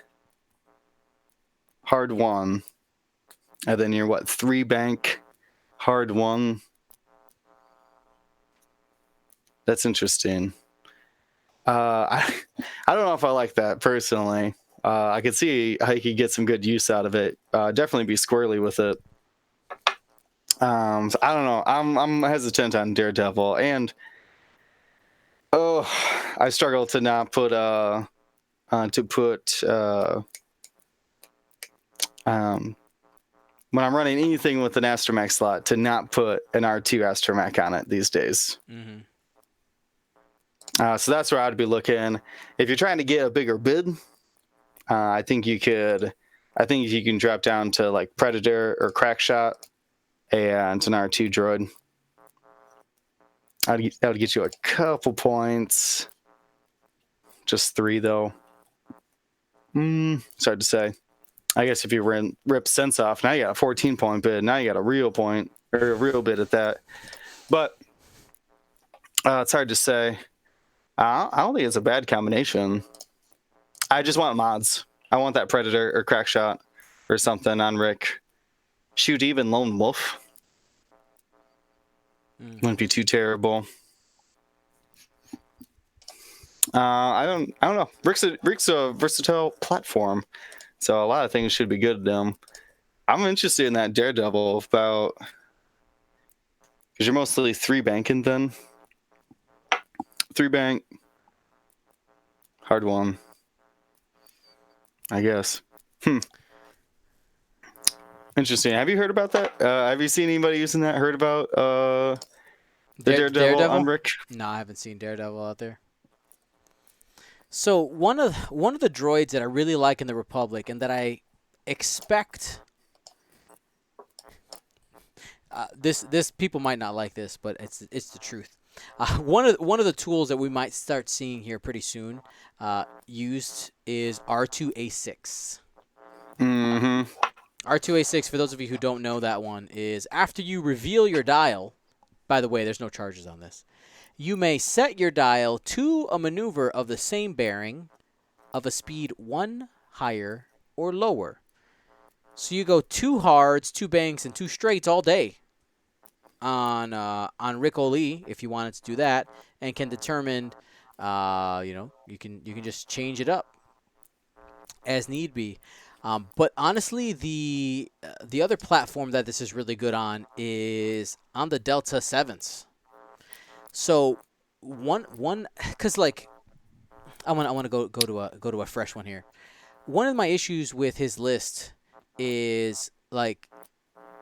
hard 1, and then you're 3 bank, hard 1. That's interesting. I don't know if I like that personally. I could see how you could get some good use out of it. Definitely be squirrely with it. So I don't know. I'm hesitant on Daredevil, and oh, I struggle to not put um, when I'm running anything with an astromech slot to not put an R2 astromech on it these days. Mm-hmm. So that's where I'd be looking. If you're trying to get a bigger bid, I think you could. I think if you can drop down to like Predator or Crackshot and an R2 droid, that would get you a couple points. Just 3 though. It's hard to say. I guess if you rip Sense off, now you got a 14-point bid. Now you got a real point or a real bid at that. But it's hard to say. I don't think it's a bad combination. I just want mods. I want that Predator or Crackshot or something on Rick. Shoot, even Lone Wolf wouldn't be too terrible. I don't know. Rick's a versatile platform, so a lot of things should be good to them. I'm interested in that Daredevil about because you're mostly 3 banking then. 3 bank, hard one, I guess. Interesting. Have you heard about that? Have you seen anybody using that? Heard about the Daredevil on Rick? No, I haven't seen Daredevil out there. So one of the droids that I really like in the Republic and that I expect this people might not like this, but it's the truth. One of the tools that we might start seeing here pretty soon used is R2A6. Mm-hmm. R2A6, for those of you who don't know that one, is after you reveal your dial. By the way, there's no charges on this. You may set your dial to a maneuver of the same bearing of a speed 1 higher or lower. So you go 2 hards, 2 banks, and 2 straights all day on Rick O'Lee if you wanted to do that, and can determine, you can just change it up as need be. But honestly, the other platform that this is really good on is on the Delta 7s. So one because like I want to go to a fresh one here. One of my issues with his list is like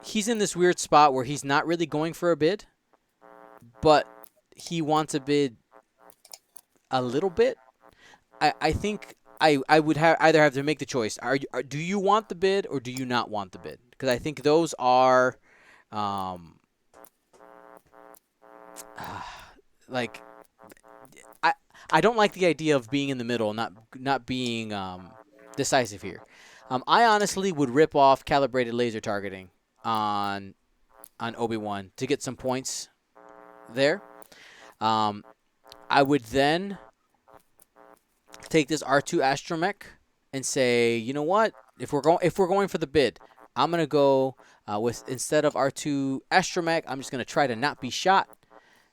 he's in this weird spot where he's not really going for a bid, but he wants a bid a little bit. I think I would either have to make the choice. Do you want the bid or do you not want the bid? Because I think those are like I don't like the idea of being in the middle, not being decisive here. I honestly would rip off calibrated laser targeting on Obi-Wan to get some points there. I would then take this R2 astromech and say, you know what? If we're going for the bid, I'm gonna go with instead of R2 astromech, I'm just gonna try to not be shot.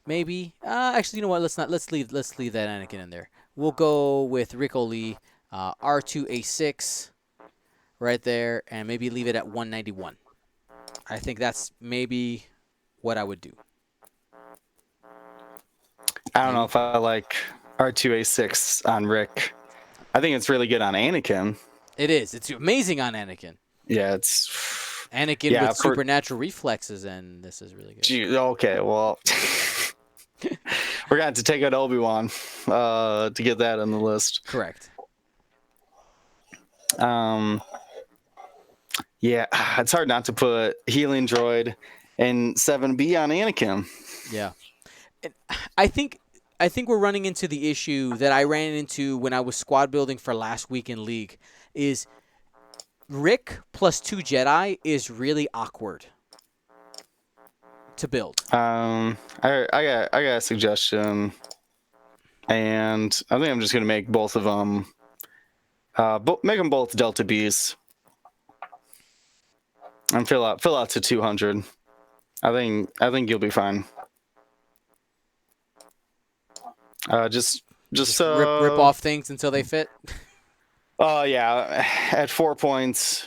Maybe. Actually, you know what? Let's leave that Anakin in there. We'll go with Rick O'Lee, R2A6, right there, and maybe leave it at 191. I think that's maybe what I would do. I don't know if I like R2A6 on Rick. I think it's really good on Anakin. It is. It's amazing on Anakin. Yeah, it's Anakin with supernatural reflexes, and this is really good. Okay, well, we're going to have to take out Obi-Wan to get that on the list. Correct. Yeah, it's hard not to put Healing Droid and 7B on Anakin. Yeah. And I think we're running into the issue that I ran into when I was squad building for last week in League is Rick plus 2 Jedi is really awkward to build. I got a suggestion, and I think I'm just gonna make both of them. Make them both Delta Bs, and fill out to 200. I think you'll be fine. Just Just rip off things until they fit. yeah, at 4 points,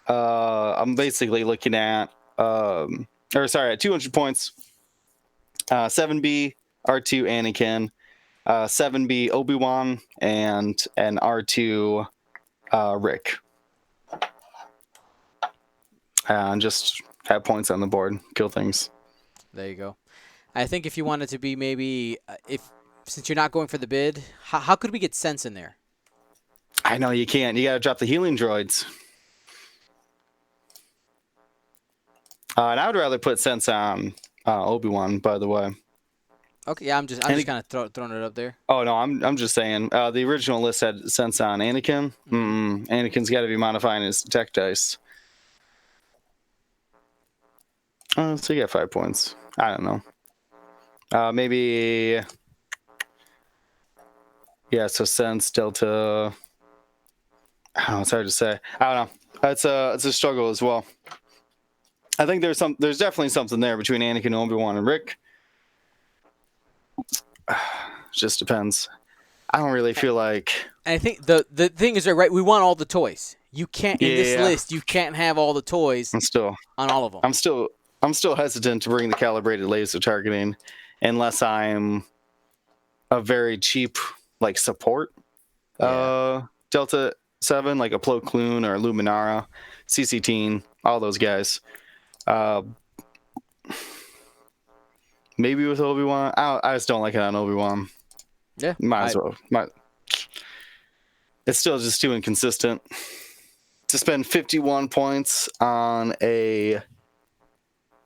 I'm basically looking at at 200 points, 7B R2 Anakin, 7B Obi-Wan, and an R2 Rick. And just have points on the board, kill things. There you go. I think if you wanted to be maybe if since you're not going for the bid, how could we get sense in there? I know you can't. You got to drop the healing droids. And I would rather put sense on Obi-Wan, by the way. Okay, yeah, I'm just kind of throwing it up there. Oh no, I'm just saying. The original list had sense on Anakin. Anakin's got to be modifying his tech dice. So you got 5 points. I don't know. Maybe. Yeah. So sense delta. I don't know. It's hard to say. I don't know. It's a struggle as well. I think there's definitely something there between Anakin, Obi-Wan, and Rick. Just depends. I don't really feel like. And I think the thing is right. We want all the toys. You can't in this list. You can't have all the toys. On all of them. I'm still hesitant to bring the calibrated laser targeting, unless I'm a very cheap like support. Delta 7, like a Plo Koon or Luminara, CC-Teen, all those guys. Maybe with Obi-Wan. I just don't like it on Obi-Wan. Yeah. Might as well. It's still just too inconsistent. To spend 51 points on a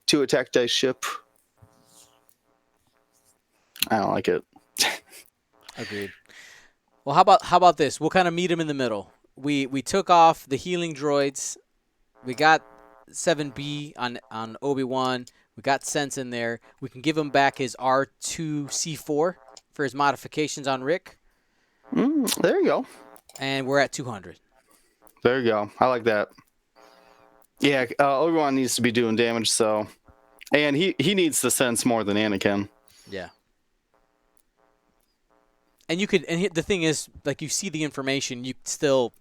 2 attack dice ship. I don't like it. Agreed. Well, how about this? We'll kind of meet him in the middle. We took off the healing droids. We got 7B on Obi-Wan. We got sense in there. We can give him back his R2C4 for his modifications on Rick. There you go. And we're at 200. There you go. I like that. Yeah, Obi-Wan needs to be doing damage, so. And he needs the sense more than Anakin. Yeah. And you could, and the thing is, like, you see the information, you still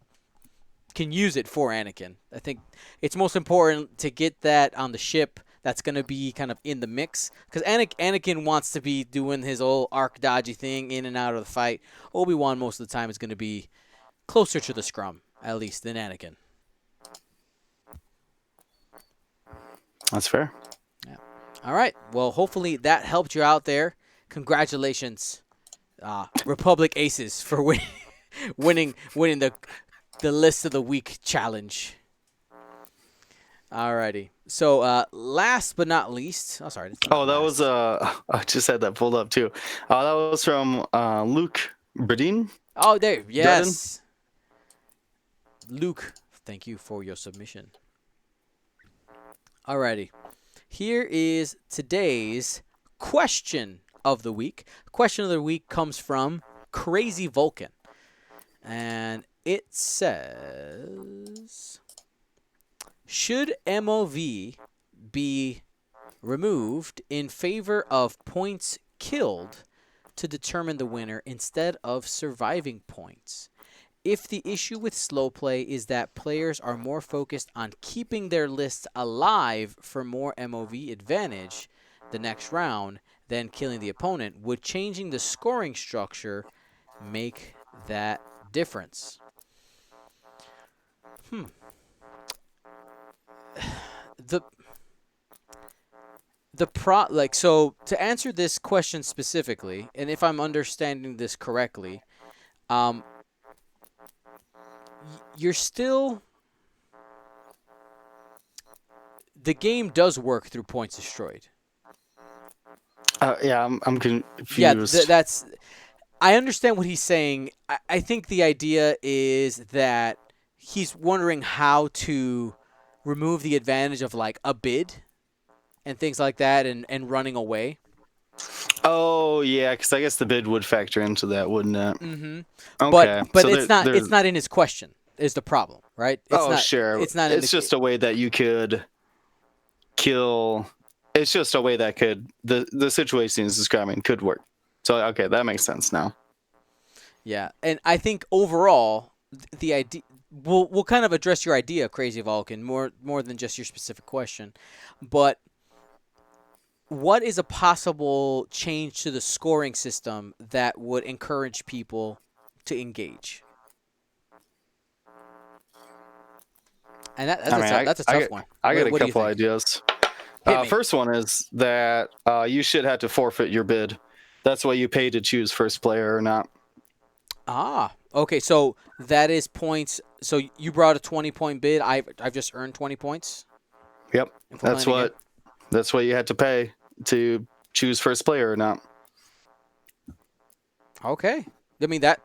can use it for Anakin. I think it's most important to get that on the ship. That's going to be kind of in the mix. Because Anakin wants to be doing his old arc dodgy thing in and out of the fight. Obi-Wan most of the time is going to be closer to the scrum, at least, than Anakin. That's fair. Yeah. All right. Well, hopefully that helped you out there. Congratulations, Republic Aces, for winning the list of the week challenge. Alrighty. So last but not least, sorry. That was I just had that pulled up too. That was from Luke Bredin. Oh, there, yes. Bredin. Luke, thank you for your submission. Alrighty. Here is today's question of the week. Question of the week comes from Crazy Vulcan. And it says, should MOV be removed in favor of points killed to determine the winner instead of surviving points? If the issue with slow play is that players are more focused on keeping their lists alive for more MOV advantage the next round than killing the opponent, would changing the scoring structure make that difference? So to answer this question specifically, and if I'm understanding this correctly, you're still, the game does work through points destroyed. Yeah, I'm confused. Yeah, that's. I understand what he's saying. I think the idea is that he's wondering how to remove the advantage of like a bid and things like that, and running away. Oh yeah, because I guess the bid would factor into that, wouldn't it? Mm-hmm. Okay, but so it's not. It's not in his question. Is the problem, right? Sure. It's not. It's just a way that you could kill. It's just a way that could the situation is describing could work. So okay, that makes sense now. Yeah, and I think overall the idea we'll kind of address your idea, Crazy Vulcan, more than just your specific question, but what is a possible change to the scoring system that would encourage people to engage? And I mean, that's a I tough got one. I got a What do you couple think? ideas. Hit me. First one is that you should have to forfeit your bid. That's why you pay to choose first player or not. Ah, okay. So that is points. So you brought a 20-point bid. I've just earned 20 points Yep, if we're that's playing again. what you had to pay to choose first player or not. Okay. I mean that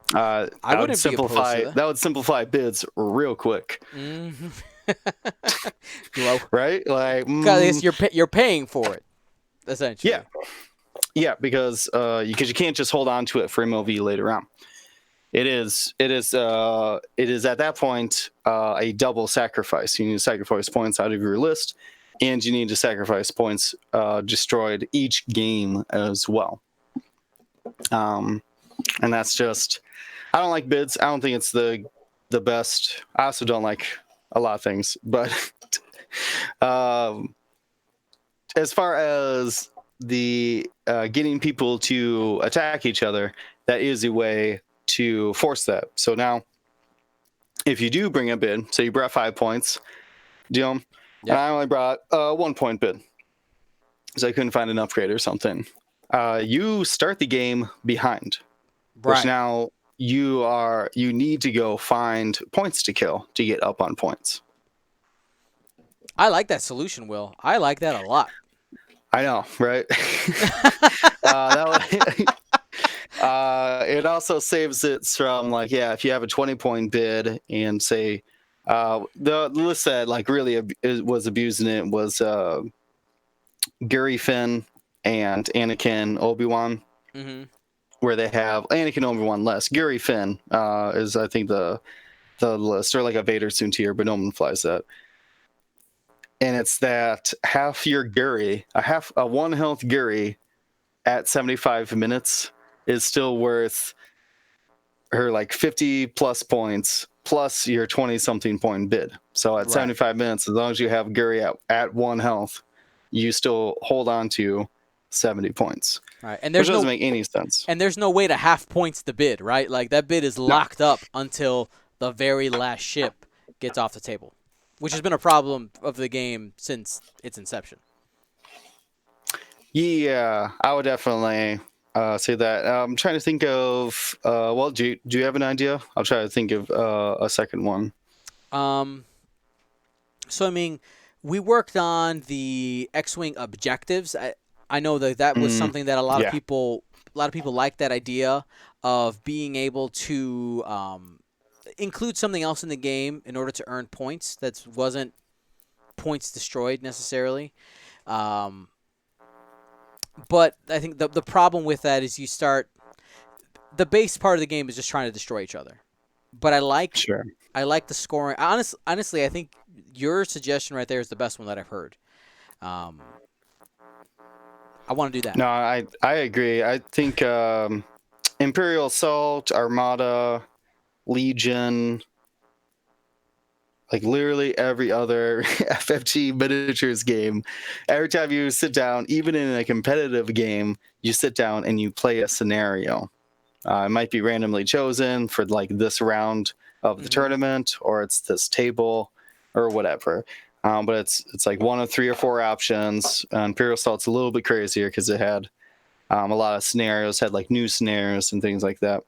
I That would wouldn't be opposed to simplify that. that would simplify bids real quick, Hmm. Well, right? Like, because you're paying for it yeah, essentially. yeah, because you can't just hold on to it for MLV later on. It is at that point a double sacrifice. You need to sacrifice points out of your list, and you need to sacrifice points destroyed each game as well. And that's just I don't like bids. I don't think it's the best. I also don't like a lot of things, but um, as far as the getting people to attack each other, that is a way to force that. So now, if you do bring a bid, so you brought 5 points, deal, and Yep. I only brought a 1 point bid, so I couldn't find an upgrade or something. You start the game behind, which Right. now you need to go find points to kill to get up on points. I like that solution, Will. I like that a lot. I know, right? That it also saves it from like if you have a 20-point bid and say the list that like really was abusing it was Gary Finn and Anakin Obi-Wan, Hmm. where they have Anakin Obi-Wan less. Gary Finn is I think the list, or like a Vader soon tier, but no one flies that. And it's that half your Gary, a 1 health Gary at 75 minutes is still worth her like 50 plus points plus your 20 something point bid. So at Right. 75 minutes, as long as you have Gary at 1 health, you still hold on to 70 points, Right. And which doesn't make any sense. there's no way to half points the bid, right? Like that bid is No. locked up until the very last ship gets off the table, which has been a problem of the game since its inception. Yeah, I would definitely say that. I'm trying to think of. Well, do you have an idea? I'll try to think of a second one. Um, so I mean, we worked on the X-wing objectives. I know that that was Mm, something that yeah, a lot of people like that idea of being able to include something else in the game in order to earn points that wasn't points destroyed necessarily. Um, but I think the problem with that is you start the base part of the game is just trying to destroy each other. But sure. I like the scoring. Honestly, I think your suggestion right there is the best one that I've heard. Um, I want to do that. No, I agree. I think Imperial Assault, Armada, Legion, like literally every other FFG miniatures game, every time you sit down, even in a competitive game, you sit down and you play a scenario. It might be randomly chosen for like this round of the Hmm. tournament, or it's this table, or whatever. But it's like one of 3 or 4 options. Imperial Assault's a little bit crazier because it had a lot of scenarios, had like new scenarios and things like that.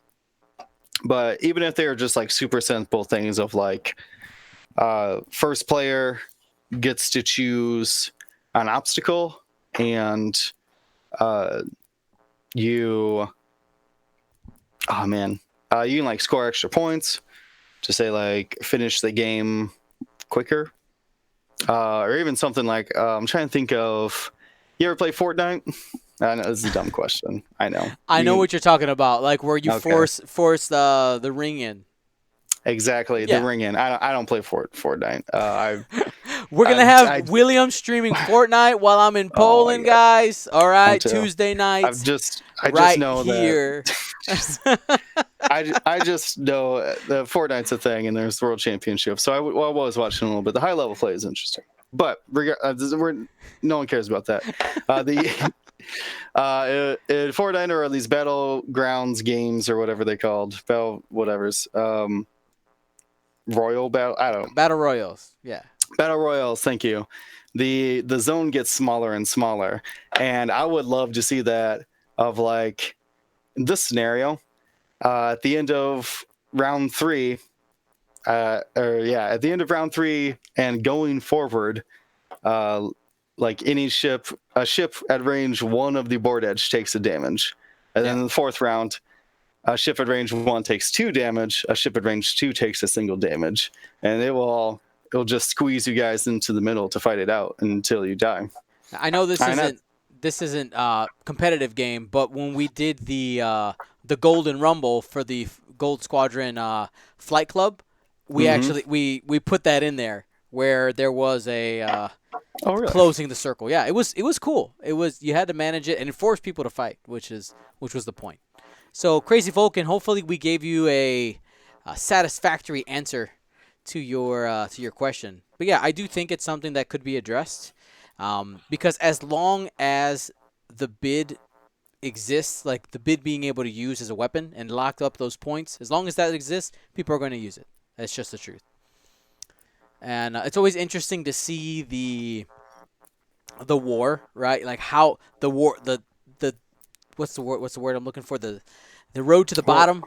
But even if they were just like super simple things of like first player gets to choose an obstacle, and uh, you oh man, you can like score extra points to say like finish the game quicker, or even something like I'm trying to think of. You ever play Fortnite? I know this is a dumb question. I know I know you. what you're talking about, like where you Okay, force the ring in. exactly. The Yeah, ring in. I don't play Fortnite. we're gonna I've have I William streaming Fortnite while I'm in oh my Poland, god. guys. All I'm right, too. Tuesday I've nights. just I just right know that here. I just know the Fortnite's a thing, and there's the World Championship. So I was watching a little bit. The high level play is interesting, but no one cares about that. The in Fortnite or these battlegrounds games or whatever they called whatever's Royal Battle. I don't know. Battle Royals. Yeah. Battle Royals. Thank you. The zone gets smaller and smaller, and I would love to see that of like this scenario at the end of round 3. At the end of round 3 and going forward, uh, like any a ship at range 1 of the board edge takes a damage, and then Yeah. in the 4th round, a ship at range 1 takes 2 damage, a ship at range 2 takes a single damage, and it'll just squeeze you guys into the middle to fight it out until you die. I know this And that, isn't competitive game, but when we did the Golden Rumble for the Gold Squadron Flight Club, we mm-hmm. actually we put that in there where there was a Oh really? closing the circle. Yeah, it was cool. It was, you had to manage it and it forced people to fight, which was the point. So Crazy Vulcan, hopefully we gave you a satisfactory answer to your question. But yeah, I do think it's something that could be addressed, because as long as the bid exists, like the bid being able to use as a weapon and lock up those points, as long as that exists, people are going to use it. That's just the truth. And it's always interesting to see the war, right? Like how the war, the what's the word I'm looking for, the road to the Well, bottom.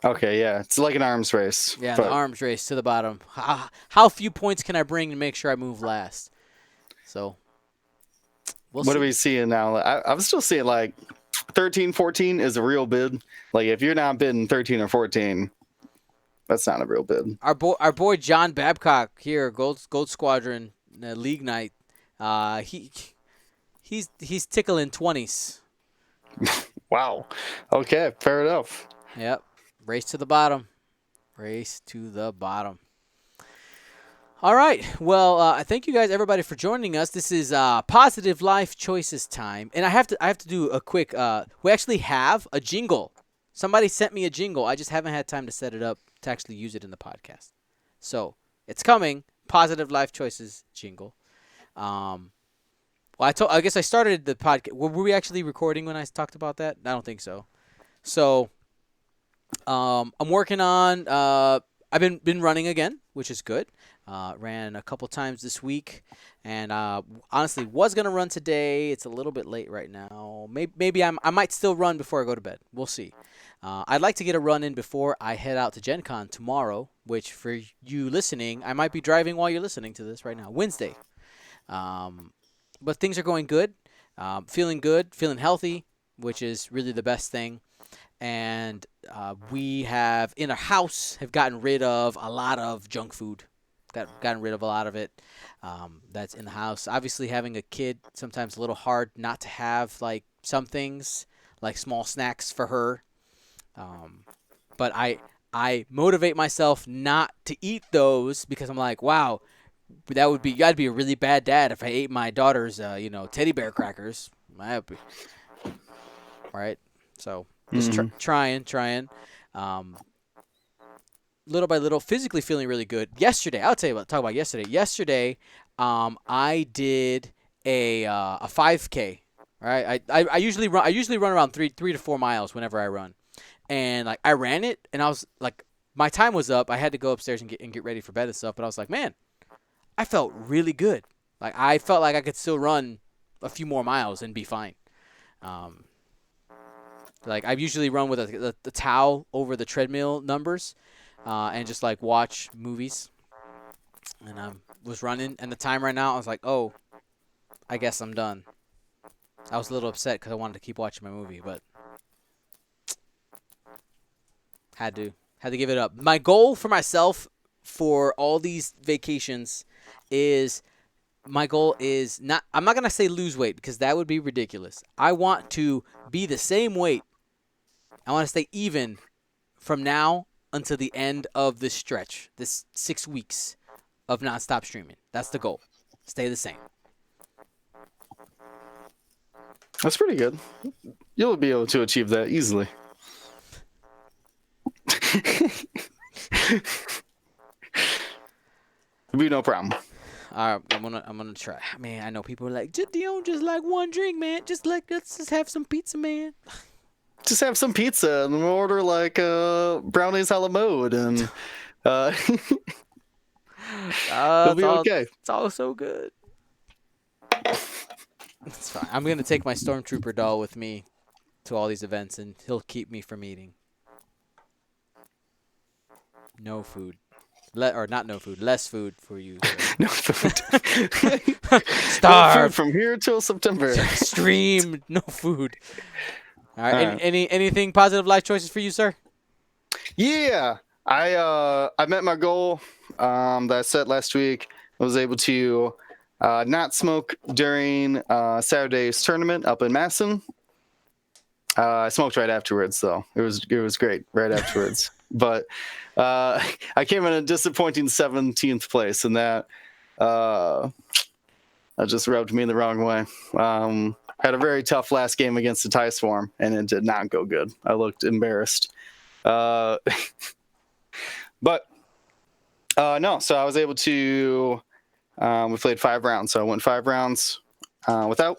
okay, yeah, it's like an arms race. Yeah, the But arms race to the bottom. How few points can I bring to make sure I move last? So we'll what are see. we seeing now? I'm still seeing like 13, 14 is a real bid. Like if you're not bidding 13 or 14, that's not a real bid. Our boy John Babcock here, Gold Squadron League Night. He's tickling 20s. Wow. Okay, fair enough. Yep. Race to the bottom. Race to the bottom. All right. Well, thank you guys, everybody, for joining us. This is Positive Life Choices time, and I have to do a quick. We actually have a jingle. Somebody sent me a jingle. I just haven't had time to set it up to actually use it in the podcast. So it's coming. Positive Life Choices jingle. Well, I guess I started the podcast. Were we actually recording when I talked about that? I don't think so. So I'm working on. I've been running again, which is good. Ran a couple times this week, and honestly was gonna run today. It's a little bit late right now. Maybe I might still run before I go to bed. We'll see. I'd like to get a run in before I head out to Gen Con tomorrow, which for you listening, I might be driving while you're listening to this right now, Wednesday. But things are going good. Feeling good, feeling healthy, which is really the best thing. And we have in our house have gotten rid of a lot of junk food. Gotten rid of a lot of it. That's in the house. Obviously, having a kid sometimes a little hard not to have like some things like small snacks for her. But I motivate myself not to eat those because I'm like, wow, I'd be a really bad dad if I ate my daughter's teddy bear crackers. Right? So just trying. Little by little, physically feeling really good. Yesterday, I'll talk about yesterday. Yesterday, I did a 5K. Right? I usually run around 3 to 4 miles whenever I run, and like I ran it, and I was like, my time was up. I had to go upstairs and get ready for bed and stuff. But I was like, man, I felt really good. Like I felt like I could still run a few more miles and be fine. Like I usually run with the towel over the treadmill numbers, and just like watch movies. And I was running, and the time right now, I was like, oh, I guess I'm done. I was a little upset because I wanted to keep watching my movie, but had to give it up. My goal for myself for all these vacations is not, I'm not going to say lose weight because that would be ridiculous. I want to be the same weight. I want to stay even from now until the end of this stretch, this 6 weeks of nonstop streaming. That's the goal. Stay the same. That's pretty good. You'll be able to achieve that easily. It'll be no problem. All right, I'm gonna try. Man, I know people are like, Dion, just like one drink, man. Let's just have some pizza, man. Just have some pizza and we'll order like brownies a la mode, and it'll be okay. It's all so good. It's fine. I'm gonna take my stormtrooper doll with me to all these events, and he'll keep me from eating. No food. Or not no food. Less food for you, sir. No food. No food Starve. from here till September. Extreme. No food. All right. All right. Anything positive life choices for you, sir? Yeah, I met my goal that I set last week. I was able to not smoke during Saturday's tournament up in Masson. I smoked right afterwards, though. It was great right afterwards. But I came in a disappointing 17th place, and that just rubbed me the wrong way. Had a very tough last game against the TIE Swarm, and it did not go good. I looked embarrassed. But no, so I was able to. We played 5 rounds, so I went 5 rounds without,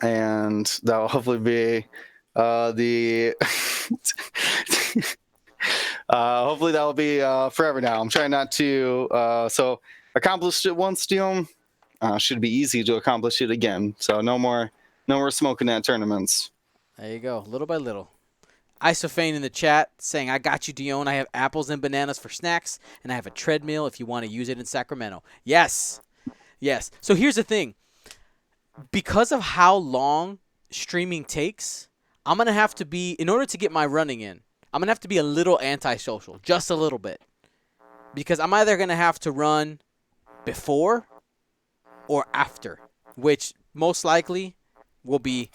and that will hopefully be the. Hopefully that will be forever now. I'm trying not to. So accomplished it once, Dion. Should be easy to accomplish it again. So no more smoking at tournaments. There you go. Little by little. Isophane in the chat saying, I got you, Dion. I have apples and bananas for snacks, and I have a treadmill if you want to use it in Sacramento. Yes. Yes. So here's the thing. Because of how long streaming takes, I'm going to have to be, in order to get my running in, I'm going to have to be a little antisocial, just a little bit. Because I'm either going to have to run before or after, which most likely will be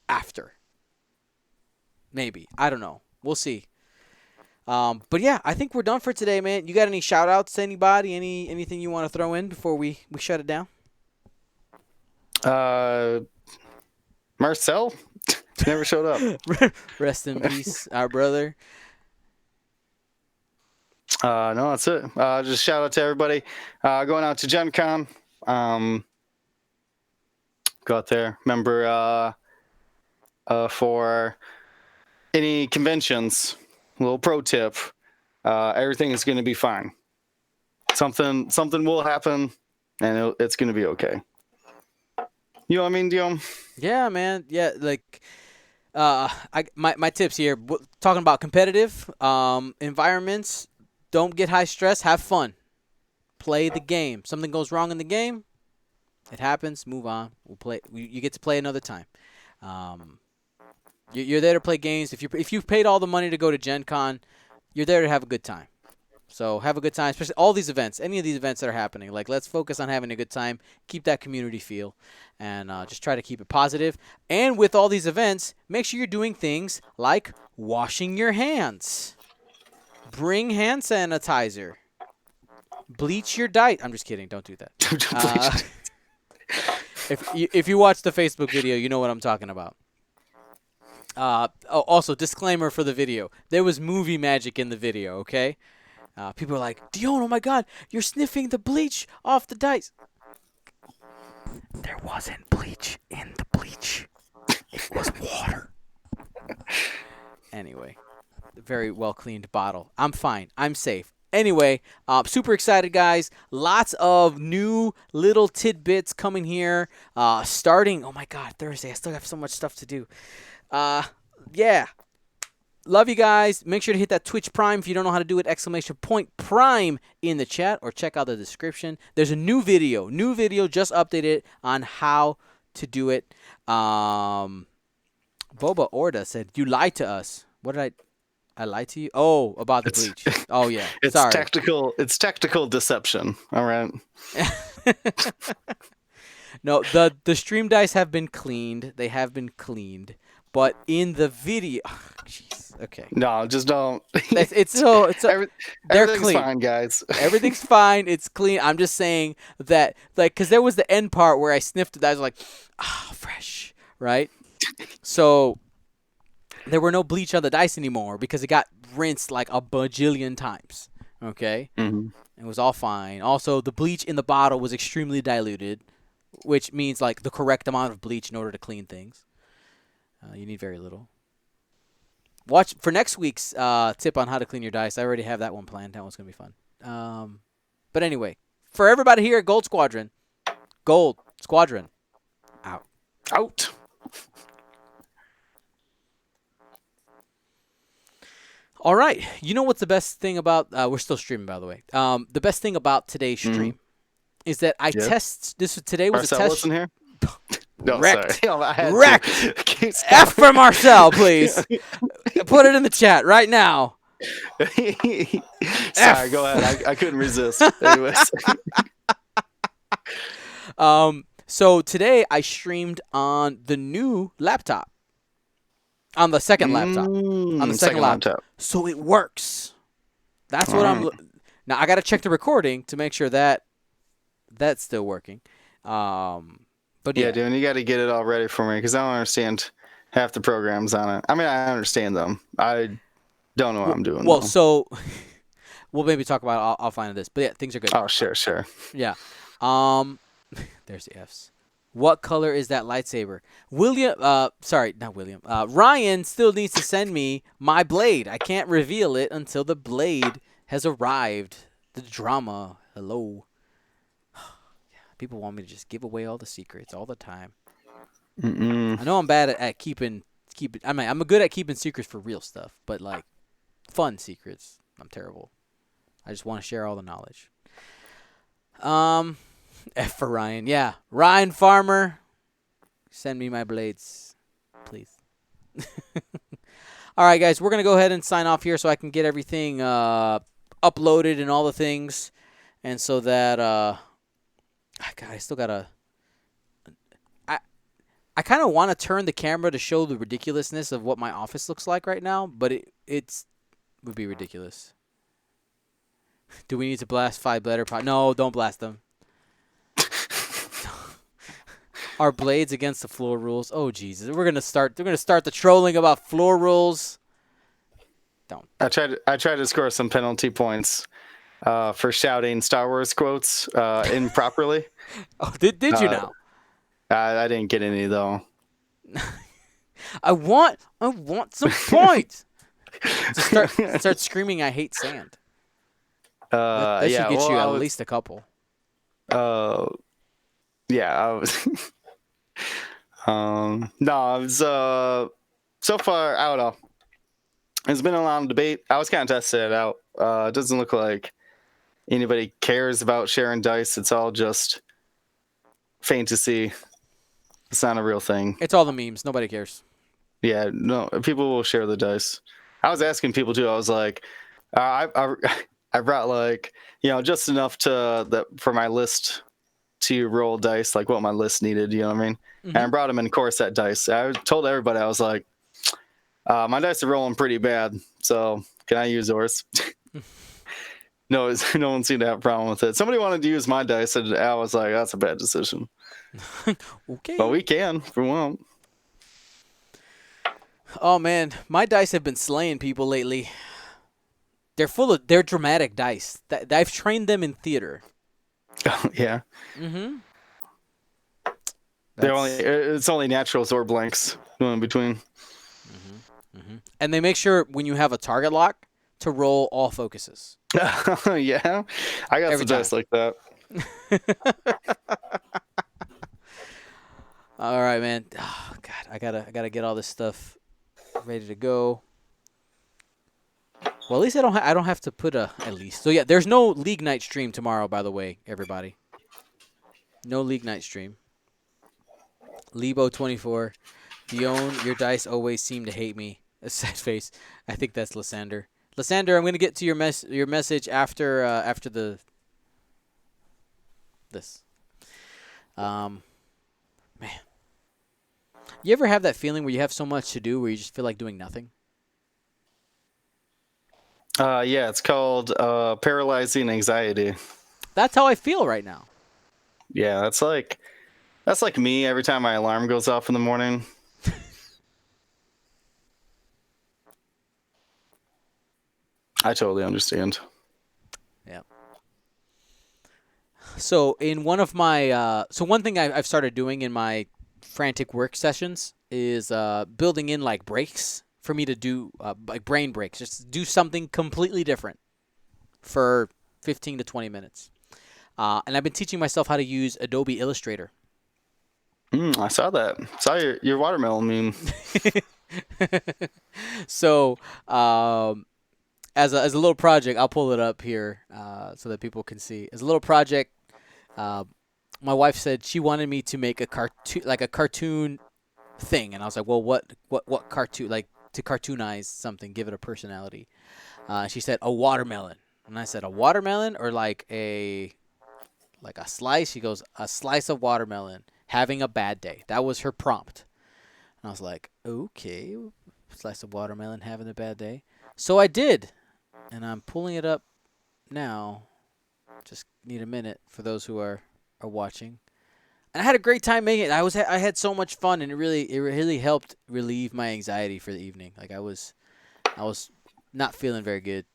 after. Maybe. I don't know. We'll see. But yeah, I think we're done for today, man. You got any shout outs to anybody? Anything you want to throw in before we shut it down? Marcel never showed up. Rest in peace, our brother. No, that's it. Just shout out to everybody going out to Gen Con. Go out there. Remember for any conventions, little pro tip, everything is going to be fine. Something will happen, and it's going to be okay. You know what I mean, Dion? Yeah, man. Yeah, like my tips here, talking about competitive environments, don't get high stress, have fun. Play the game. Something goes wrong in the game, it happens, move on. We'll play. You get to play another time. You're there to play games. If you've paid all the money to go to Gen Con, you're there to have a good time. So have a good time, especially all these events, any of these events that are happening. Like, let's focus on having a good time, keep that community feel, and just try to keep it positive. And with all these events, make sure you're doing things like washing your hands. Bring hand sanitizer. Bleach your diet. I'm just kidding. Don't do that. If you watch the Facebook video, you know what I'm talking about. Also, disclaimer for the video. There was movie magic in the video, okay? People are like, Dion, oh my god, you're sniffing the bleach off the dice. There wasn't bleach in the bleach. It was water. Anyway, very well cleaned bottle. I'm fine. I'm safe. Anyway, super excited, guys. Lots of new little tidbits coming here. Starting, oh my god, Thursday. I still have so much stuff to do. Yeah. Love you guys. Make sure to hit that Twitch Prime if you don't know how to do it. !Prime in the chat, or check out the description. There's a new video just updated on how to do it. Boba Orda said, you lied to us. What did I lied to you? Oh, about the bleach. Oh yeah. It's sorry. It's tactical deception. All right. No, the stream dice have been cleaned. They have been cleaned. But in the video, jeez, okay, No, just don't. it's Every, they're everything's clean. fine, guys. Everything's fine. It's clean. I'm just saying that, like, because there was the end part where I sniffed it. I was like, fresh, right? So there were no bleach on the dice anymore because it got rinsed like a bajillion times. Okay, hmm it was all fine. Also, the bleach in the bottle was extremely diluted, which means like the correct amount of bleach in order to clean things. You need very little. Watch for next week's tip on how to clean your dice. I already have that one planned. That one's gonna be fun. But anyway, for everybody here at Gold Squadron, out. Out. All right. You know what's the best thing about? We're still streaming, by the way. The best thing about today's stream is that I Yep. test. Today was Marcel a test. wasn't here. No, Wrecked. sorry. I had Wrecked. to. Keep F for Marcel, please. Put it in the chat right now. Sorry, go ahead. I couldn't resist. Anyways. So today I streamed on the new laptop. On the second laptop. On the second laptop. So it works. That's what I'm. Now I got to check the recording to make sure that that's still working. But yeah, dude, you got to get it all ready for me because I don't understand half the programs on it. I mean, I understand them. I don't know what I'm doing. Well, though. so we'll maybe talk about it offline of this. But yeah, things are good. Oh, sure. Yeah. There's the F's. What color is that lightsaber? Sorry, not William. Ryan still needs to send me my blade. I can't reveal it until the blade has arrived. The drama. Hello. People want me to just give away all the secrets all the time. I know I'm bad at keeping. I mean, I'm good at keeping secrets for real stuff, but like fun secrets, I'm terrible. I just want to share all the knowledge. F for Ryan. Yeah, Ryan Farmer, send me my blades, please. All right, guys, we're gonna go ahead and sign off here so I can get everything uploaded and all the things, and so that God, I still gotta. I kind of want to turn the camera to show the ridiculousness of what my office looks like right now, but it would be ridiculous. Do we need to blast 5 letter pot? No, don't blast them. Our blades against the floor rules. Oh Jesus, we're gonna start the trolling about floor rules. Don't. I tried to score some penalty points for shouting Star Wars quotes improperly. Oh, did you now? I didn't get any though. I want some points. Start screaming. I hate sand. That should get you at least a couple. Yeah, I was. No, I was. So far, I don't know. There's been a lot of debate. I was kind of testing it out. It doesn't look like anybody cares about sharing dice. It's all just fantasy. It's not a real thing. It's all the memes. Nobody cares. Yeah, no, people will share the dice. I was asking people too. I was like, I brought like just enough for my list to roll dice, like what my list needed. You know what I mean? Mm-hmm. And I brought them in core set dice. I told everybody, I was like, my dice are rolling pretty bad, so can I use yours? No one seemed to have a problem with it. Somebody wanted to use my dice, and I was like, that's a bad decision. Okay. But we can if we want. Oh man, my dice have been slaying people lately. They're dramatic dice. I've trained them in theater. Oh, yeah. Mm-hmm. It's only natural or blanks in between. Mm-hmm. Mm-hmm. And they make sure when you have a target lock to roll all focuses. Yeah, I got some dice like that. All right, man. Oh, God, I gotta get all this stuff ready to go. Well, at least I don't have to put at least. So yeah, there's no League Night stream tomorrow, by the way, everybody. No League Night stream. Lebo24, Dion, your dice always seem to hate me. A sad face. I think that's Lysander. Lysander, I'm gonna get to your message after this. Man. You ever have that feeling where you have so much to do where you just feel like doing nothing? Yeah, it's called paralyzing anxiety. That's how I feel right now. Yeah, that's like me every time my alarm goes off in the morning. I totally understand. Yeah. So in one of my one thing I've started doing in my frantic work sessions is building in like breaks for me to do like brain breaks, just do something completely different for 15 to 20 minutes. And I've been teaching myself how to use Adobe Illustrator. I saw that. Saw your watermelon meme. So as a little project, I'll pull it up here so that people can see. As a little project, uh, my wife said she wanted me to make a cartoon thing, and I was like, well, what cartoon, like to cartoonize something, give it a personality. She said a watermelon, and I said a watermelon or like a slice. She goes, a slice of watermelon having a bad day. That was her prompt, and I was like, okay, slice of watermelon having a bad day. So I did, and I'm pulling it up now. Just need a minute for those who are watching. And I had a great time making it. I had so much fun, and it really helped relieve my anxiety for the evening. Like I was not feeling very good,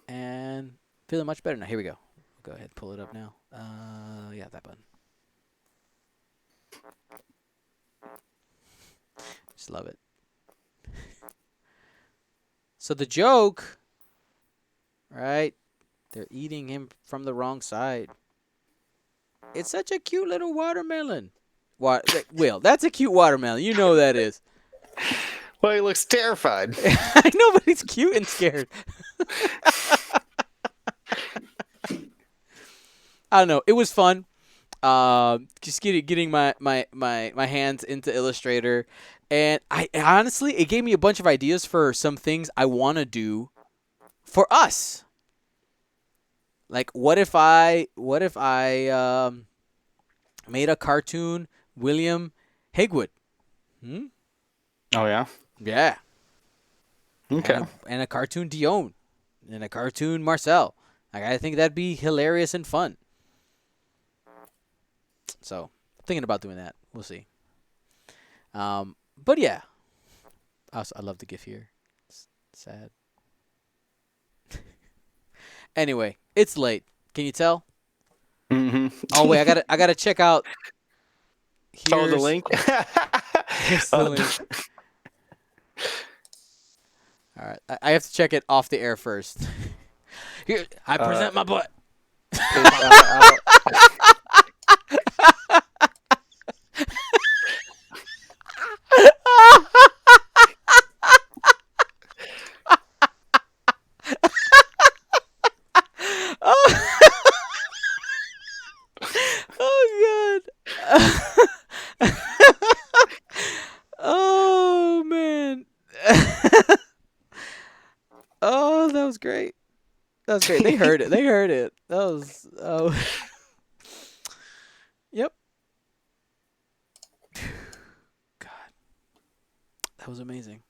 and feeling much better now. Here we go. Go ahead, pull it up now. Yeah, that button. Just love it. So the joke, right? They're eating him from the wrong side. It's such a cute little watermelon. Will, that's a cute watermelon. You know that is. Well, he looks terrified. I know, but he's cute and scared. I don't know. It was fun. Just getting my hands into Illustrator, and I honestly, it gave me a bunch of ideas for some things I want to do for us. Like, what if I made a cartoon William Higwood? Hmm? Oh yeah. Yeah. Okay. And a cartoon Dion. And a cartoon Marcel. Like, I think that'd be hilarious and fun. So, thinking about doing that. We'll see. But yeah. I love the GIF here. It's sad. Anyway, it's late. Can you tell? Mm-hmm. Oh wait, I gotta check out. Oh, the link. Here's the link. All right, I have to check it off the air first. Here, I present my butt. Oh, oh God. Oh man. Oh, that was great. That was great. They heard it. They heard it. That was Yep. God, that was amazing.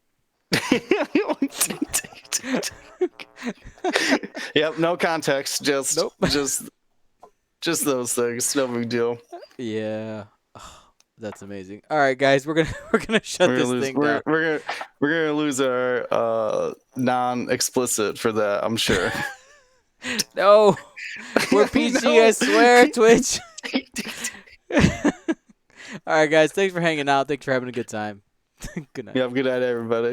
Yep, no context, Nope. just those things. No big deal. Yeah. Oh, that's amazing. All right, guys, we're gonna shut We're this gonna lose. thing down. We're gonna lose our non-explicit for that. I'm sure. No, we're PG. No. I swear, Twitch. All right, guys. Thanks for hanging out. Thanks for having a good time. Good night. Yep. Good night, everybody.